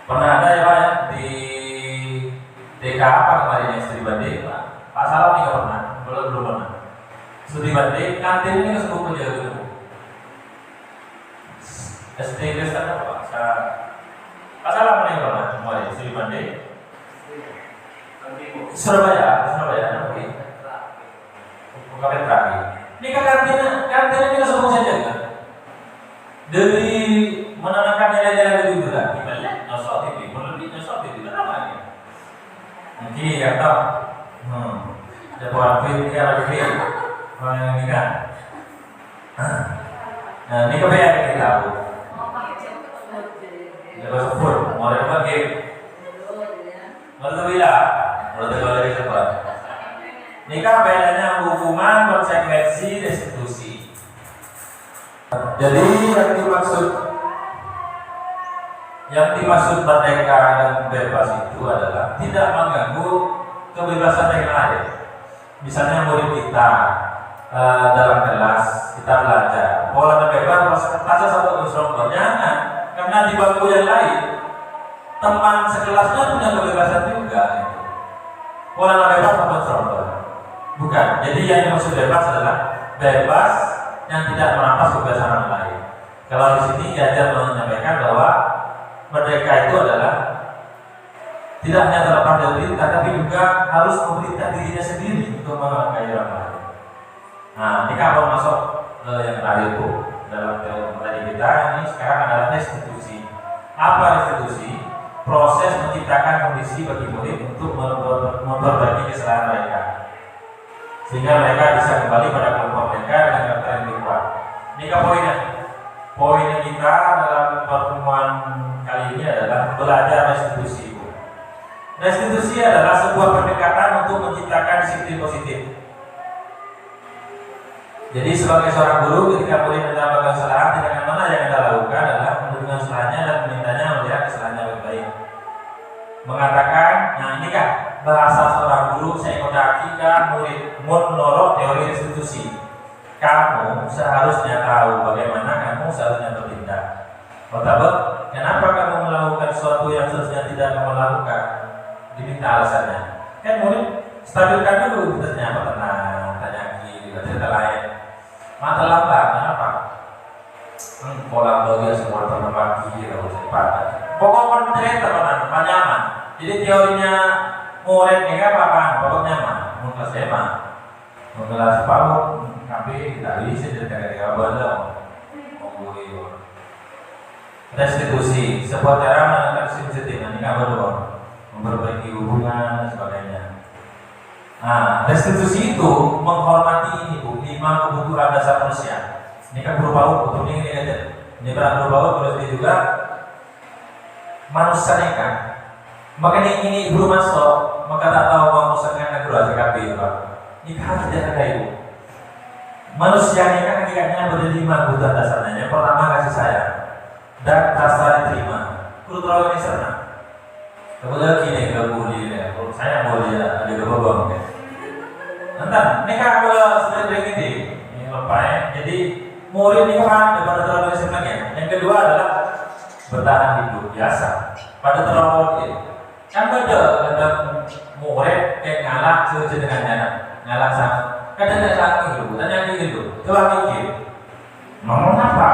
Pernah ada ya Pak ya di TK apa kemarin yang studi banding Pak Salam nih nggak pernah, belum pernah. Studi banding kantin ini sebut menjaga dulu. SD Kristen apa Pak? Pak Salam nih pernah kemarin studi banding. Surabaya, oke. Bukan terakhir. Ini kan kantin ini kita semua saja kan. Dari menanamkan nilai-nilai itu juga. Gimana? Nyosot itu, berlebih nyosot itu, kenapa ya? Mungkin ya tahu. Ada buat film, lagi orang ini kan. Nah, ini kebanyakan kita tahu. Jangan sebut, mau ada apa game? Mau tahu bila? Mau tahu lagi sebut. Nikah bedanya hukuman, konsekuensi, restitusi. Jadi yang dimaksud merdeka dan bebas itu adalah tidak mengganggu kebebasan yang lain. Misalnya murid kita dalam kelas kita belajar, pola bebas pasal satu unsur jangan, karena di bangku yang lain teman sekelasnya punya kebebasan juga. Pola bebas apa contoh? Bukan. Jadi yang dimaksud bebas adalah bebas yang tidak merampas kebebasan orang lain. Kalau di sini Ganjar menyampaikan bahwa merdeka itu adalah tidak hanya terlepas dari perintah, tapi juga harus memerintah dirinya sendiri untuk melangkahi orang lain. Nah, ini kalau masuk yang terakhir Bu dalam teori kita ini sekarang adalah restitusi. Apa restitusi? Proses menciptakan kondisi bagi murid untuk memperbaiki kesalahan mereka, sehingga mereka bisa kembali pada kelompok mereka dengan karakter yang lebih kuat. Ini ke poinnya. Poinnya kita dalam pertemuan kali ini adalah belajar restitusi. Restitusi adalah sebuah pendekatan untuk menciptakan disiplin positif. Jadi sebagai seorang guru, ketika murid melakukan kesalahan, tindakan mana yang Anda lakukan adalah mendengar kesalahannya dan memintanya melihat kesalahannya lebih baik. Mengatakan, nah ini kan bahasa seorang guru, saya kodakikan murid menurut teori restitusi. Kamu seharusnya tahu bagaimana kamu seharusnya bertindak. Pertama, kenapa kamu melakukan sesuatu yang seharusnya tidak kamu lakukan? Diminta alasannya. Kan murid stabilkan dulu, ternyata tenang, tanya lagi, cerita lain. Mata lambat, kenapa? Pola bagian semua terbagi, kalau cepat. Pokoknya cerita apa nyaman. Jadi teorinya murid ini kan apa nyaman. Mungkin SMA, mengelas PAUD, tapi tidak bisa cerita ketika bandel. Restitusi, sebuah cara menangkap restitusi. Ini kabar dong, memperbaiki hubungan dan sebagainya. Nah, restitusi itu menghormati ini Bu, 5 kebutuhan dasar manusia. Ini kan berupa betul ini aja. Ini berupa berarti juga manusia kan. Makanya ini guru masuk, maka tak tahu manusia guru ACKB itu Pak. Ini harus dijaga Ibu. Manusia ini kan hakikatnya ada 5 kebutuhan dasarnya. Yang pertama kasih sayang dan rasa diterima. Guru terlalu ini senang. Kemudian gini ke guru ini, saya mau dia ada kebabang kan. Nanti, ini kan kalau seperti begini, ini lepas. Jadi murid ini kan daripada terlalu senangnya. Yang kedua adalah bertahan hidup biasa. Pada terlalu ini, kan beda murid kayak ngalah sejenengannya, ngalah sama. Kadang tidak lagi gitu, tanya lagi gitu. Coba mikir, ngomong apa?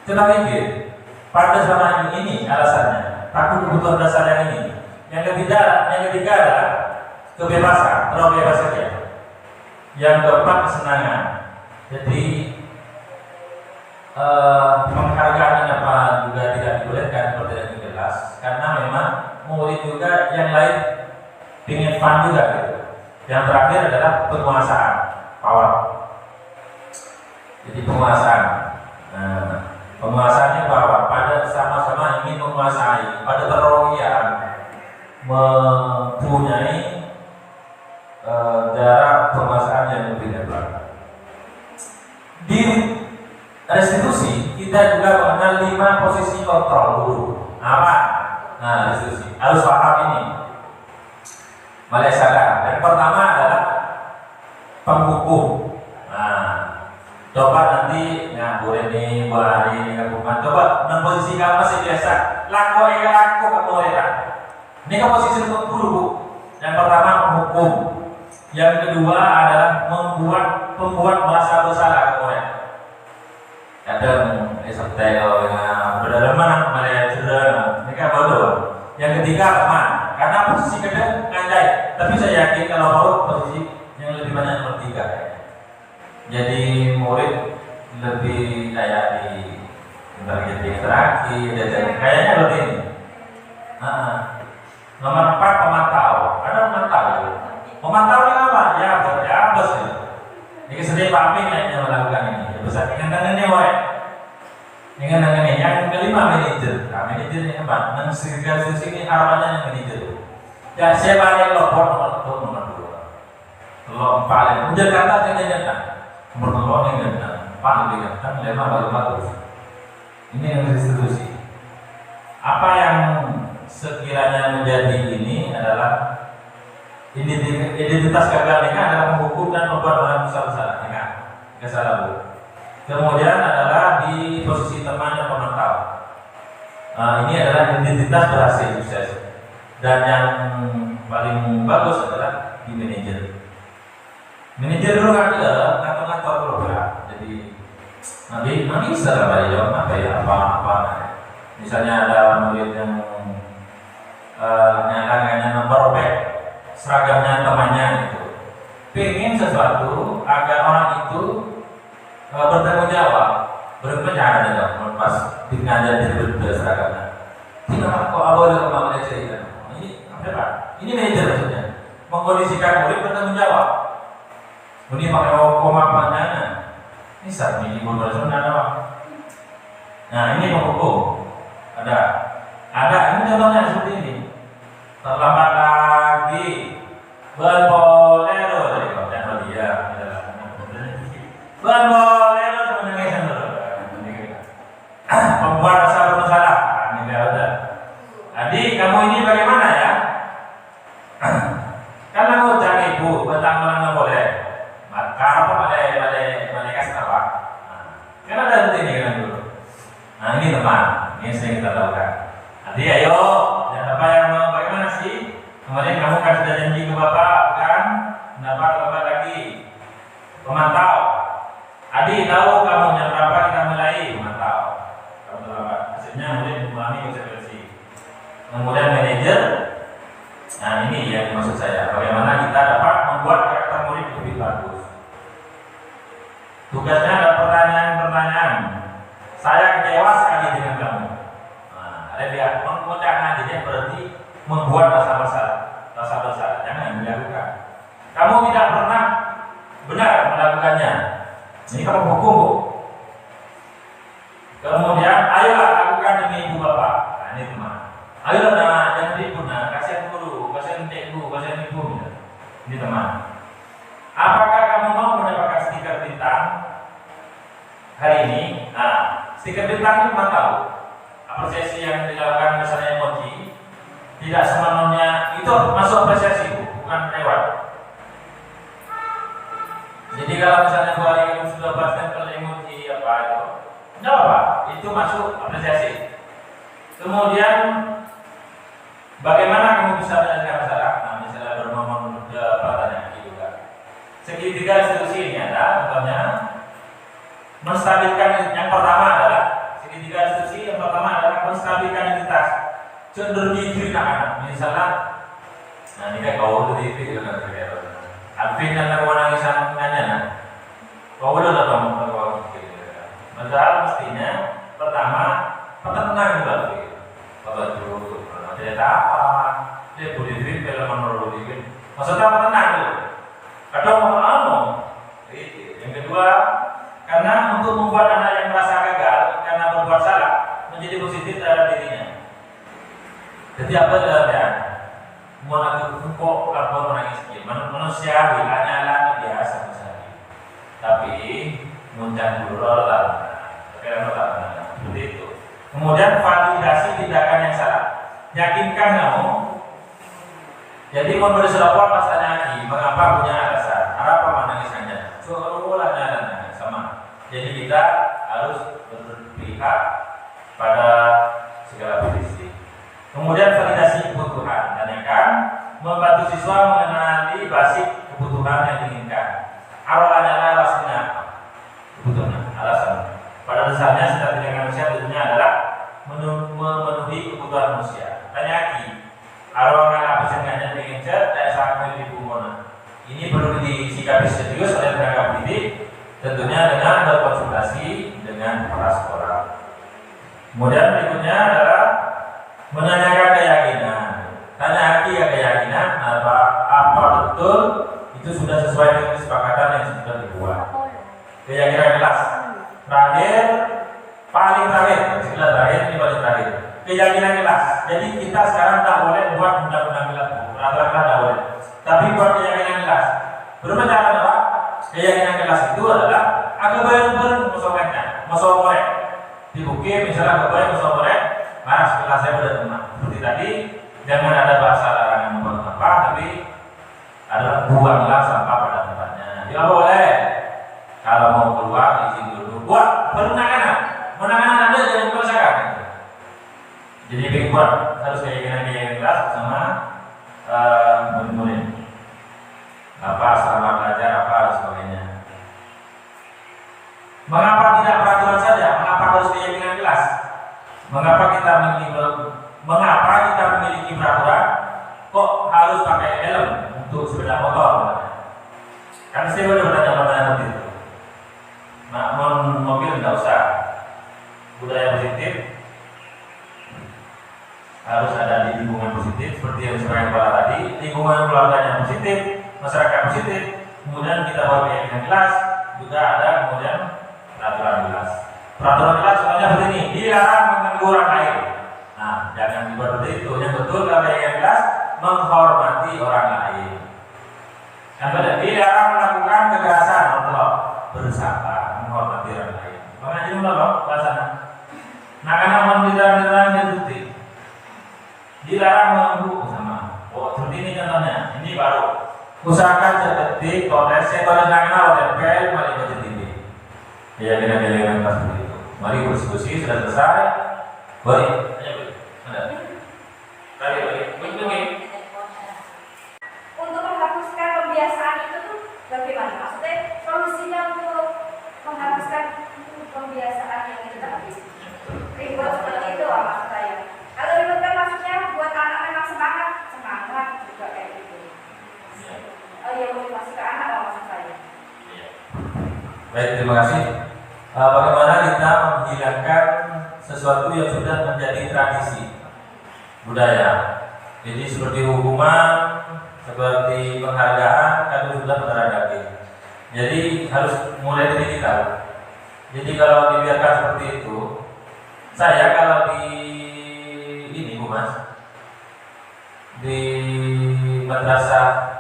Coba mikir. Pada zaman ini alasannya, takut kebutuhan dasar yang ini. Yang ketiga adalah kebebasan, terlalu bebas saja. Yang keempat kesenangan. Jadi penghargaan apa juga tidak dibolehkan seperti yang jelas, karena memang murid juga yang lain ingin fun juga gitu. Yang terakhir adalah penguasaan, power. Jadi penguasaan. Nah, penguasaannya power. Pada sama-sama ingin menguasai, pada terogian mempunyai jarak penguasaan yang lebih lebar. Di restitusi kita juga mengenal 5 posisi kontrol dulu. Apa? Nah, restitusi harus paham ini. Malaysia. Yang pertama adalah penghukum. Nah, Coba nanti ngabur ini, Bu Ari ini ngabukan. Coba dengan posisi kamu masih biasa. Laku kamu era. Ini kan posisi untuk guru, Bu. Yang pertama menghukum. Yang kedua adalah pembuat merasa bersalah kamu ya. Kadang esotel berdalam mana malah cedera. Ini kan bodoh. Yang ketiga teman. Karena posisi kedua ngandai. Tapi saya yakin kalau mau posisi yang lebih banyak nomor 3. Jadi murid lebih kayak di internet interaksi, kayaknya lebih ini. Nomor 4 pemantau. Ada pemantau. Pemantau ini apa? Ya apa sih? Ini sendiri Pak Amin yang melakukan ini. Besar dengan ini, woi. Dengan ini. Yang kelima manajer. Nah, manajer ini apa? Mensinkronisasi sini harapannya yang manajer. Ya saya balik nomor 2. Nomor 4. Udah kata saya nomor 2 ini paling kan 5 baru bagus. Ini yang restitusi. Apa yang sekiranya menjadi ini adalah identitas gagal nikah adalah menghukum dan membuat orang besar-besar nikah salah, Bu. Kemudian adalah di posisi teman dan pemantau. Ini adalah identitas berhasil sukses. Dan yang paling bagus adalah di manajer. Manajer dulu kan kantor-kantor program. Jadi nanti bisa lah jawab apa. Misalnya ada murid yang nyatanya merobek seragamnya temannya itu. Pengen sesuatu agar orang itu bertanggung jawab. Berpenjara ada pas ngajar di berdua seragamnya. Tidak kok awal kemana cerita. Ini apa? Ini manajer maksudnya. Mengkondisikan murid bertanggung jawab. Ini pakai koma panjangnya. Ini saat ini berbalas ada. Nah ini penghukum. Ada. Ini contohnya seperti ini. Terlambat lagi. Bolero dari kota dia. Bolero sebenarnya pembuat rasa bermasalah. Ini ada. Adik kamu ini bagaimana ya? Karena aku cari ibu, betang nggak boleh. Maka apa pada kasih apa? Karena ada ini kan dulu. Nah ini teman, ini sering kita lakukan. Nanti ayo, apa yang bagaimana sih? Kemarin kamu kan sudah janji ke bapak, kan? Dapat lagi. Pemantau. Adi tahu kamu jam berapa kita mulai pemantau. Kamu terlambat. Hasilnya murid mengalami konsekuensi. Kemudian manajer. Nah ini yang maksud saya. Bagaimana kita dapat membuat karakter murid lebih bagus. Tugasnya ada pertanyaan-pertanyaan. Saya kecewa sekali dengan kamu. Nah, ada lihat mengucapkan jadi berarti membuat rasa bersalah. Jangan dilakukan. Kamu tidak pernah benar melakukannya. Ini kamu hukum, Bu. Kemudian, ayolah lakukan demi ibu bapak. Nah, ini teman. Ayolah, jangan ribut, kasihan guru, kasihan cikgu, kasihan ibu. Ini teman. Apakah kamu mau mendapatkan stiker bintang hari ini? Nah, stiker bintang itu cuma tahu. Apresiasi yang dilakukan misalnya emoji, tidak semenunya itu masuk apresiasi, Bu, bukan lewat. Jadi kalau misalnya 2 hari kamu sudah bahas stempel emoji apa itu, tidak apa, itu masuk apresiasi. Kemudian bagaimana kamu bisa menyelesaikan masalah? Nah, misalnya bermomen pertanyaan juga. Segitiga institusi ini ada, contohnya menstabilkan. Yang pertama adalah segitiga institusi. Yang pertama adalah menstabilkan identitas. Cenderung diceritakan, misalnya, nah ini kayak kau udah di dengan segala. Alvin yang menangisan nanya, kau udah datang kau padahal mestinya pertama petenang juga Alvin. Kata dulu, cerita apa? Dia boleh duit kalau menurut duit. Maksudnya petenang dulu. Kadang mau yang kedua, karena untuk membuat anak yang merasa gagal karena berbuat salah menjadi positif terhadap dirinya. Jadi apa dalamnya? Mau aku kok lapor menangis sedikit. Manusiawi, hanya biasa misalnya. Tapi muncul dulu lah. Seperti itu. Kemudian validasi tindakan yang salah. Yakinkan kamu. Jadi memberi lapor pas tanya lagi, mengapa punya alasan? Apa menangisnya? Seolah-olah sama. Jadi kita harus berpihak pada segala kondisi. Kemudian validasi kebutuhan, dan yang kan membantu siswa mengenali basic kebutuhan yang diinginkan. Awalnya alasannya kebutuhan, alasan. Pada dasarnya setiap tindakan manusia tentunya adalah memenuhi kebutuhan manusia. Tanya lagi, awalnya apa sengaja ingin cat dan sangat di bumona. Ini perlu disikapi serius oleh tenaga pendidik, tentunya dengan berkonsultasi dengan para sekolah. Kemudian berikutnya adalah menanyakan keyakinan. Tanya hati ya keyakinan apa betul itu sudah sesuai dengan kesepakatan yang sudah dibuat. Keyakinan kelas terakhir, paling terakhir, sebelah terakhir ini paling terakhir. Keyakinan kelas. Jadi kita sekarang tak boleh buat undang-undang kelas, peraturan tak boleh. Tapi buat keyakinan kelas. Berbicara apa? Keyakinan kelas itu adalah agak bayar musuhnya, musuh korek. Di bukit misalnya agak bayar musuh korek, mas kelas saya udah tenang. Seperti tadi, jangan ada bahasa larangan membuang sampah, tapi adalah buanglah sampah pada tempatnya. Ya boleh. Kalau mau keluar izin dulu. Buat penanganan, menanganan Anda jangan dipaksakan. Jadi buat harus keyakinan kelas sama murid-murid. Apa selama belajar apa dan sebagainya. Mengapa tidak peraturan saja? Mengapa harus keyakinan kelas? Mengapa kita memiliki peraturan? Kok harus pakai helm untuk sepeda motor? Kan saya udah bertanya seperti itu. Mobil tidak usah. Budaya positif harus ada di lingkungan positif seperti yang disampaikan kepala tadi. Lingkungan keluarganya positif, masyarakat positif. Kemudian kita bawa keyakinan kelas, juga ada kemudian peraturan kelas. Peraturan kelas contohnya seperti ini, dilarang mengganggu orang lain. Nah, jangan dibuat seperti itu. Yang betul kalau keyakinan kelas menghormati orang lain. Yang benar, dilarang melakukan kekerasan atau bersabar, menghormati orang lain. Mengaji menolong bahasanya. Nah, karena mendilarang yang putih. Dilarang mengganggu sama. Oh, seperti ini contohnya. Ini baru. Usahakan seperti tulis nasional tempel paling kecil ini. Keyakinan seperti itu. Mari berdiskusi sudah selesai. Baik. Ada. Tadi bagi. Untuk menghapuskan kebiasaan itu tuh bagaimana? Maksudnya solusinya untuk menghapuskan kebiasaan yang itu tadi. Ribut seperti itu maksud saya. Kalau ribut kan maksudnya buat anak memang semangat juga kayak gitu. Oh iya, motivasi ke anak maksud saya. Baik, terima kasih. Bagaimana kita menghilangkan sesuatu yang sudah menjadi tradisi budaya? Jadi seperti hukuman, seperti penghargaan, kan sudah berdarah daging. Jadi harus mulai dari kita. Jadi kalau dibiarkan seperti itu, saya kalau di ini Bu Mas, di madrasah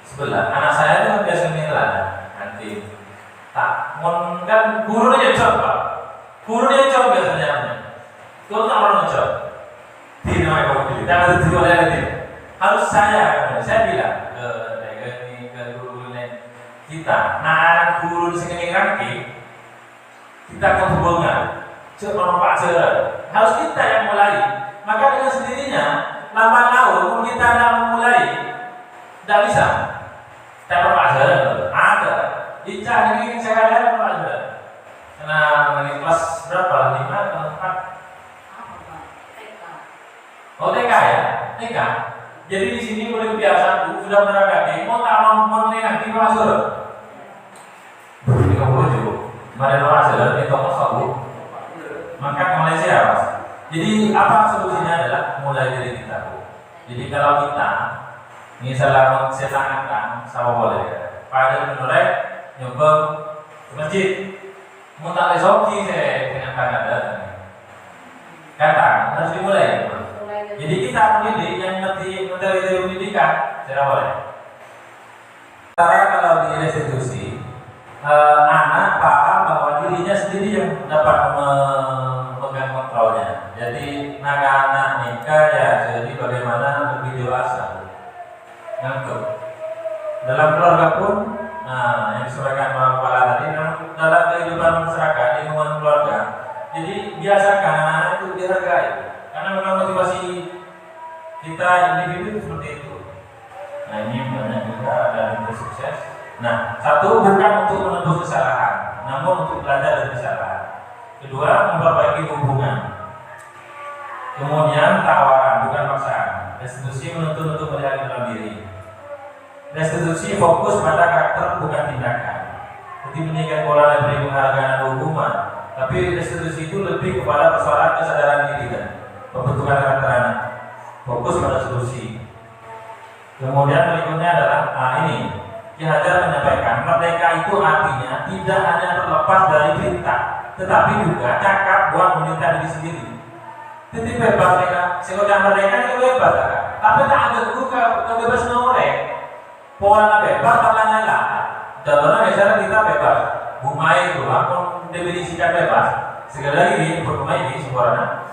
sebelah, anak saya itu biasa nilai nanti tak kan gurunya job Pak, gurunya job biasanya, itu tak orang job, di nama kamu pilih, tak ada tiga lagi, harus saya bilang ke guru-gurunya kita, nah anak guru di sini kaki, kita kehubungan, coba Pak harus kita yang mulai, maka dengan sendirinya lambat laun kita tidak memulai, tidak bisa. Saya Pak ada. Icah ini saya lihat Pak karena ini kelas berapa? 5 atau 4? Oh TK ya? TK. Jadi di sini boleh biasa Bu sudah beragam. Mau tak mau nanti masuk. Ini kamu juga. Mari masuk ini toko Bu. Maka ke Malaysia Mas. Jadi apa solusinya adalah mulai dari kita Bu. Jadi kalau kita misalnya mensetangan sama boleh pada menolak nyoba ke masjid mau tak lesoki saya dengan tangan kata harus dimulai. Jadi kita mendidik yang ngerti materi pendidikan cara boleh. Cara kalau di institusi anak paham bahwa dirinya sendiri yang dapat memegang kontrolnya. Jadi anak-anak nikah ya jadi bagaimana lebih dewasa. Ngantuk. Dalam keluarga pun Nah, yang disampaikan Pak Kepala tadi, dalam kehidupan masyarakat, lingkungan keluarga, jadi biasakan anak-anak itu dihargai, karena memang motivasi kita individu itu seperti itu. Nah, ini banyak juga dari sukses. Nah, satu, bukan untuk menebus kesalahan, namun untuk belajar dari kesalahan. Kedua, memperbaiki hubungan. Kemudian tawaran, bukan paksaan. Restitusi menuntut untuk melihat dalam diri. Restitusi fokus pada karakter, bukan tindakan. Jadi meningkat pola dan beri penghargaan dan hukuman. Tapi restitusi itu lebih kepada persoalan kesadaran diri dan pembentukan karakter anak. Fokus pada solusi. Kemudian berikutnya adalah ini. Ki Hajar menyampaikan merdeka itu artinya tidak hanya terlepas dari perintah, tetapi juga cakap buat memerintah diri sendiri. Jadi bebas mereka, sekolah merdeka itu bebas kan? Tapi tak ada juga kebebasan orang. Pola bebas tangannya lah. Contohnya misalnya kita bebas, bumai itu, aku definisikan bebas. Sekali lagi bumai ini sempurna.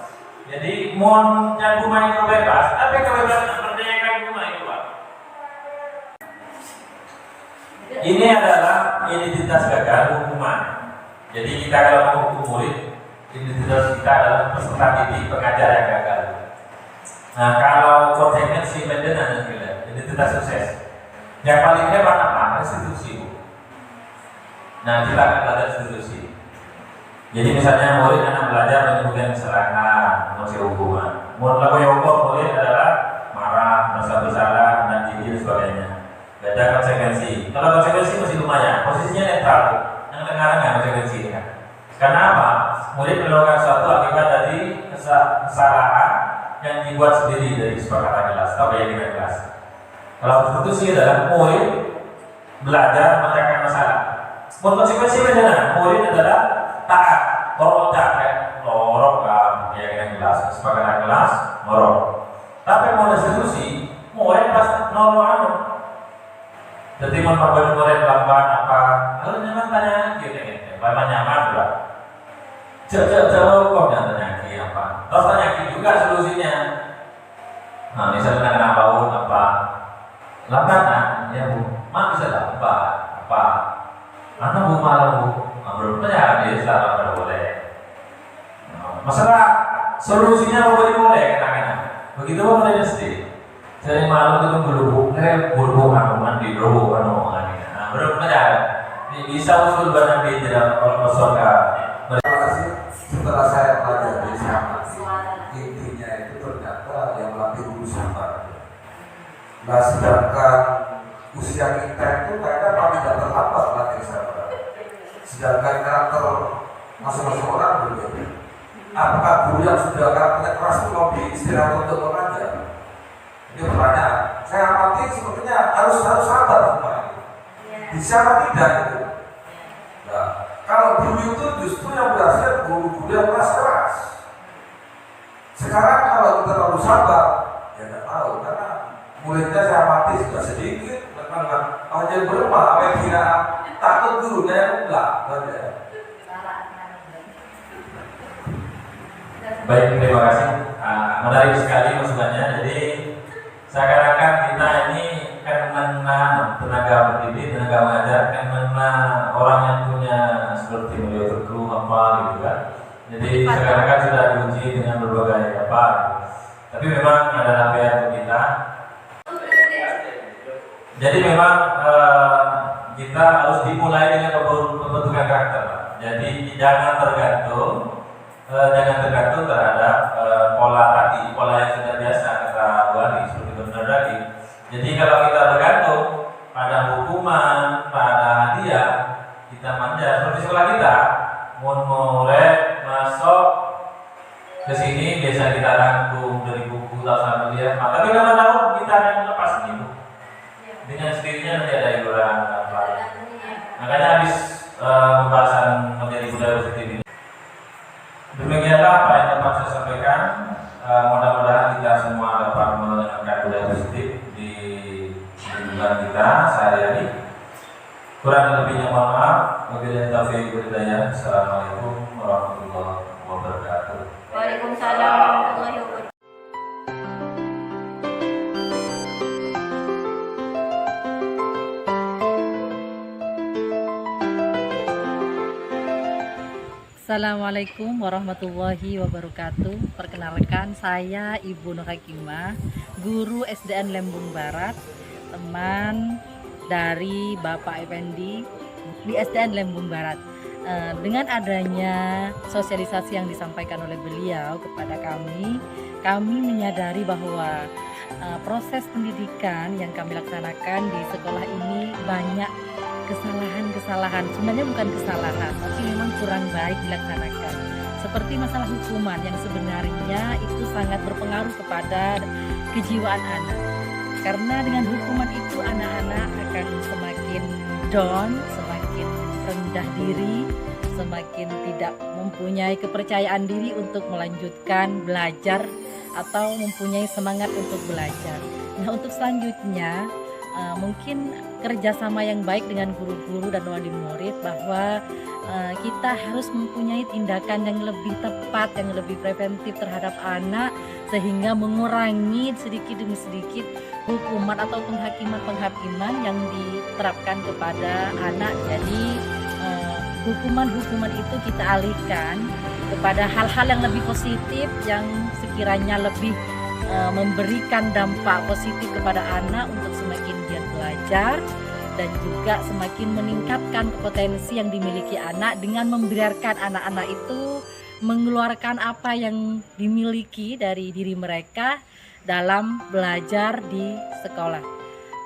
Jadi mohon jangan bumai itu bebas, tapi kebebasan merdeka bumai itu. Ini adalah identitas gagal hukuman. Jadi kita kalau mau hukum murid, identitas kita adalah peserta didik pengajar yang gagal. Nah, kalau konsekuensi maintenance identitas sukses. Yang paling hebat apa? Restitusi. Nah, kita akan belajar restitusi. Jadi misalnya murid anak belajar menyebutkan kesalahan, masih hukuman. Murid murid adalah marah, merasa bersalah, dan jijik dan sebagainya. Beda konsekuensi. Kalau konsekuensi masih lumayan, posisinya netral. Yang tengah-tengah konsekuensi kan. Karena apa? Murid melakukan sesuatu akibat dari kesalahan yang dibuat sendiri dari kesepakatan kelas atau keyakinan kelas. Kalau restitusi adalah murid belajar memecahkan masalah. Konsekuensi beda. Murid adalah taat, lorok keyakinan kelas, kesepakatan kelas, lorok. Tapi mau restitusi, murid pas nolong jadi memperbaiki murid lambat apa? Kalau nyaman tanya gitu, bapak nyaman juga. Jauh kok jangan tanya apa? Terus tanya juga solusinya. Nah, misalnya kenapa baut apa? Lambat kan? Ya bu, mak bisa lambat apa? Karena bu malam bu, belum tanya dia selama pada boleh. Masalah solusinya boleh kena. Begitu pun mulai mesti. Jadi malam itu berhubung, berhubung mandi berhubung nah, belum ada. Bisa usul barang di dalam surga. Terima kasih. Setelah saya pelajari sama intinya itu ternyata yang melatih dulu sabar. Nah, sedangkan usia kita itu kayaknya paling tidak terlambat melatih sabar. Sedangkan karakter masing-masing orang berbeda. Apakah guru yang sudah karakternya keras itu mau diistirahat untuk mengajar? Ini pertanyaan. Saya amati sepertinya harus sabar semua. Bisa apa tidak itu? Nah, kalau dulu itu justru yang berhasil guru-guru yang keras. Sekarang kalau kita terlalu sabar, ya tidak tahu karena muridnya saya amati sudah sedikit. Memang hanya beremah, apa yang kira takut gurunya yang enggak. Baik, terima kasih. Menarik sekali masukannya. Jadi seakan-akan kita ini kan mengenal tenaga pendidik, tenaga mengajar, kan mengenal orang yang punya seperti beliau Teguh apa gitu kan. Jadi seakan-akan sudah diuji dengan berbagai apa. Tapi memang ada nasihat untuk kita. Jadi memang kita harus dimulai dengan pembentukan karakter. Jadi jangan tergantung terhadap pola tadi, pola yang sudah biasa kata Bu Ali seperti benar tadi. Jadi kalau kita bergantung pada hukuman, pada hadiah, kita manja seperti sekolah kita. Murid masuk ke sini biasa kita rangkum dari buku atau dia, tapi lama-lama kita akan lepas nih Bu. Dengan sendirinya nanti ada iuran apa. Makanya habis pembahasan menjadi budaya positif ini. Demikianlah apa yang dapat saya sampaikan. Mudah-mudahan kita semua dapat mendengarkan budaya positif di lingkungan kita sehari-hari. Kurang lebihnya mohon maaf. Wabillahi taufiq wal hidayah. Assalamualaikum warahmatullahi wabarakatuh. Waalaikumsalam warahmatullahi wabarakatuh. Assalamualaikum warahmatullahi wabarakatuh. Perkenalkan, saya Ibu Nur Hakimah, guru SDN Lembung Barat, teman dari Bapak Effendi di SDN Lembung Barat. Dengan adanya sosialisasi yang disampaikan oleh beliau kepada kami menyadari bahwa proses pendidikan yang kami laksanakan di sekolah ini banyak kesalahan-kesalahan. Sebenarnya bukan kesalahan, tapi memang kurang baik dilaksanakan. Seperti masalah hukuman yang sebenarnya itu sangat berpengaruh kepada kejiwaan anak. Karena dengan hukuman itu anak-anak akan semakin down, semakin rendah diri, semakin tidak mempunyai kepercayaan diri untuk melanjutkan belajar atau mempunyai semangat untuk belajar. Nah, untuk selanjutnya mungkin kerjasama yang baik dengan guru-guru dan wali murid, bahwa kita harus mempunyai tindakan yang lebih tepat, yang lebih preventif terhadap anak, sehingga mengurangi sedikit demi sedikit hukuman atau penghakiman yang diterapkan kepada anak. Jadi hukuman-hukuman itu kita alihkan kepada hal-hal yang lebih positif, yang sekiranya lebih memberikan dampak positif kepada anak untuk semakin giat belajar dan juga semakin meningkatkan potensi yang dimiliki anak dengan membiarkan anak-anak itu mengeluarkan apa yang dimiliki dari diri mereka dalam belajar di sekolah.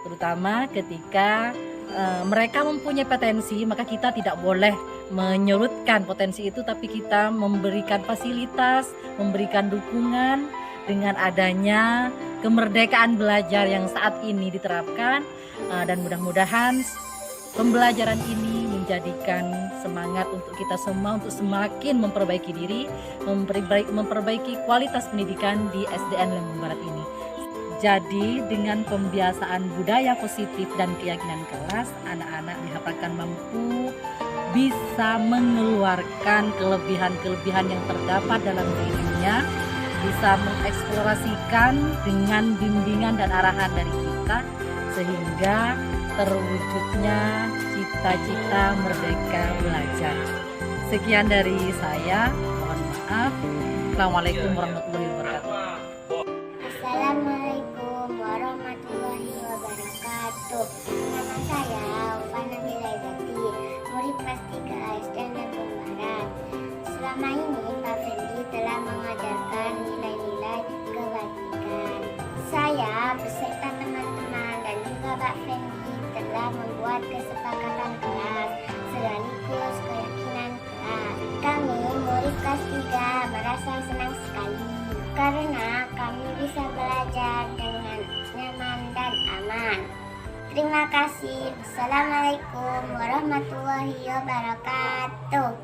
Terutama ketika mereka mempunyai potensi, maka kita tidak boleh menyurutkan potensi itu, tapi kita memberikan fasilitas, memberikan dukungan dengan adanya kemerdekaan belajar yang saat ini diterapkan, dan mudah-mudahan pembelajaran ini menjadikan semangat untuk kita semua untuk semakin memperbaiki diri, memperbaiki kualitas pendidikan di SDN Lembung Barat ini. Jadi dengan pembiasaan budaya positif dan keyakinan kelas, anak-anak diharapkan mampu bisa mengeluarkan kelebihan-kelebihan yang terdapat dalam dirinya, bisa mengeksplorasikan dengan bimbingan dan arahan dari kita, sehingga terwujudnya cita-cita merdeka belajar. Sekian dari saya, mohon maaf. Assalamualaikum warahmatullahi wabarakatuh. Assalamualaikum warahmatullahi wabarakatuh. Nama saya Ufa Nabila Izati, murid kelas 3 SDN Lembung Barat. Selama ini Pak Fendi telah mengajarkan nilai-nilai kebajikan. Saya beserta teman-teman dan juga Pak Fendi telah membuat kesepakatan kelas sekaligus keyakinan kelas. Kami murid kelas 3 merasa senang sekali karena kami bisa belajar dengan nyaman dan aman. Terima kasih. Assalamualaikum warahmatullahi wabarakatuh.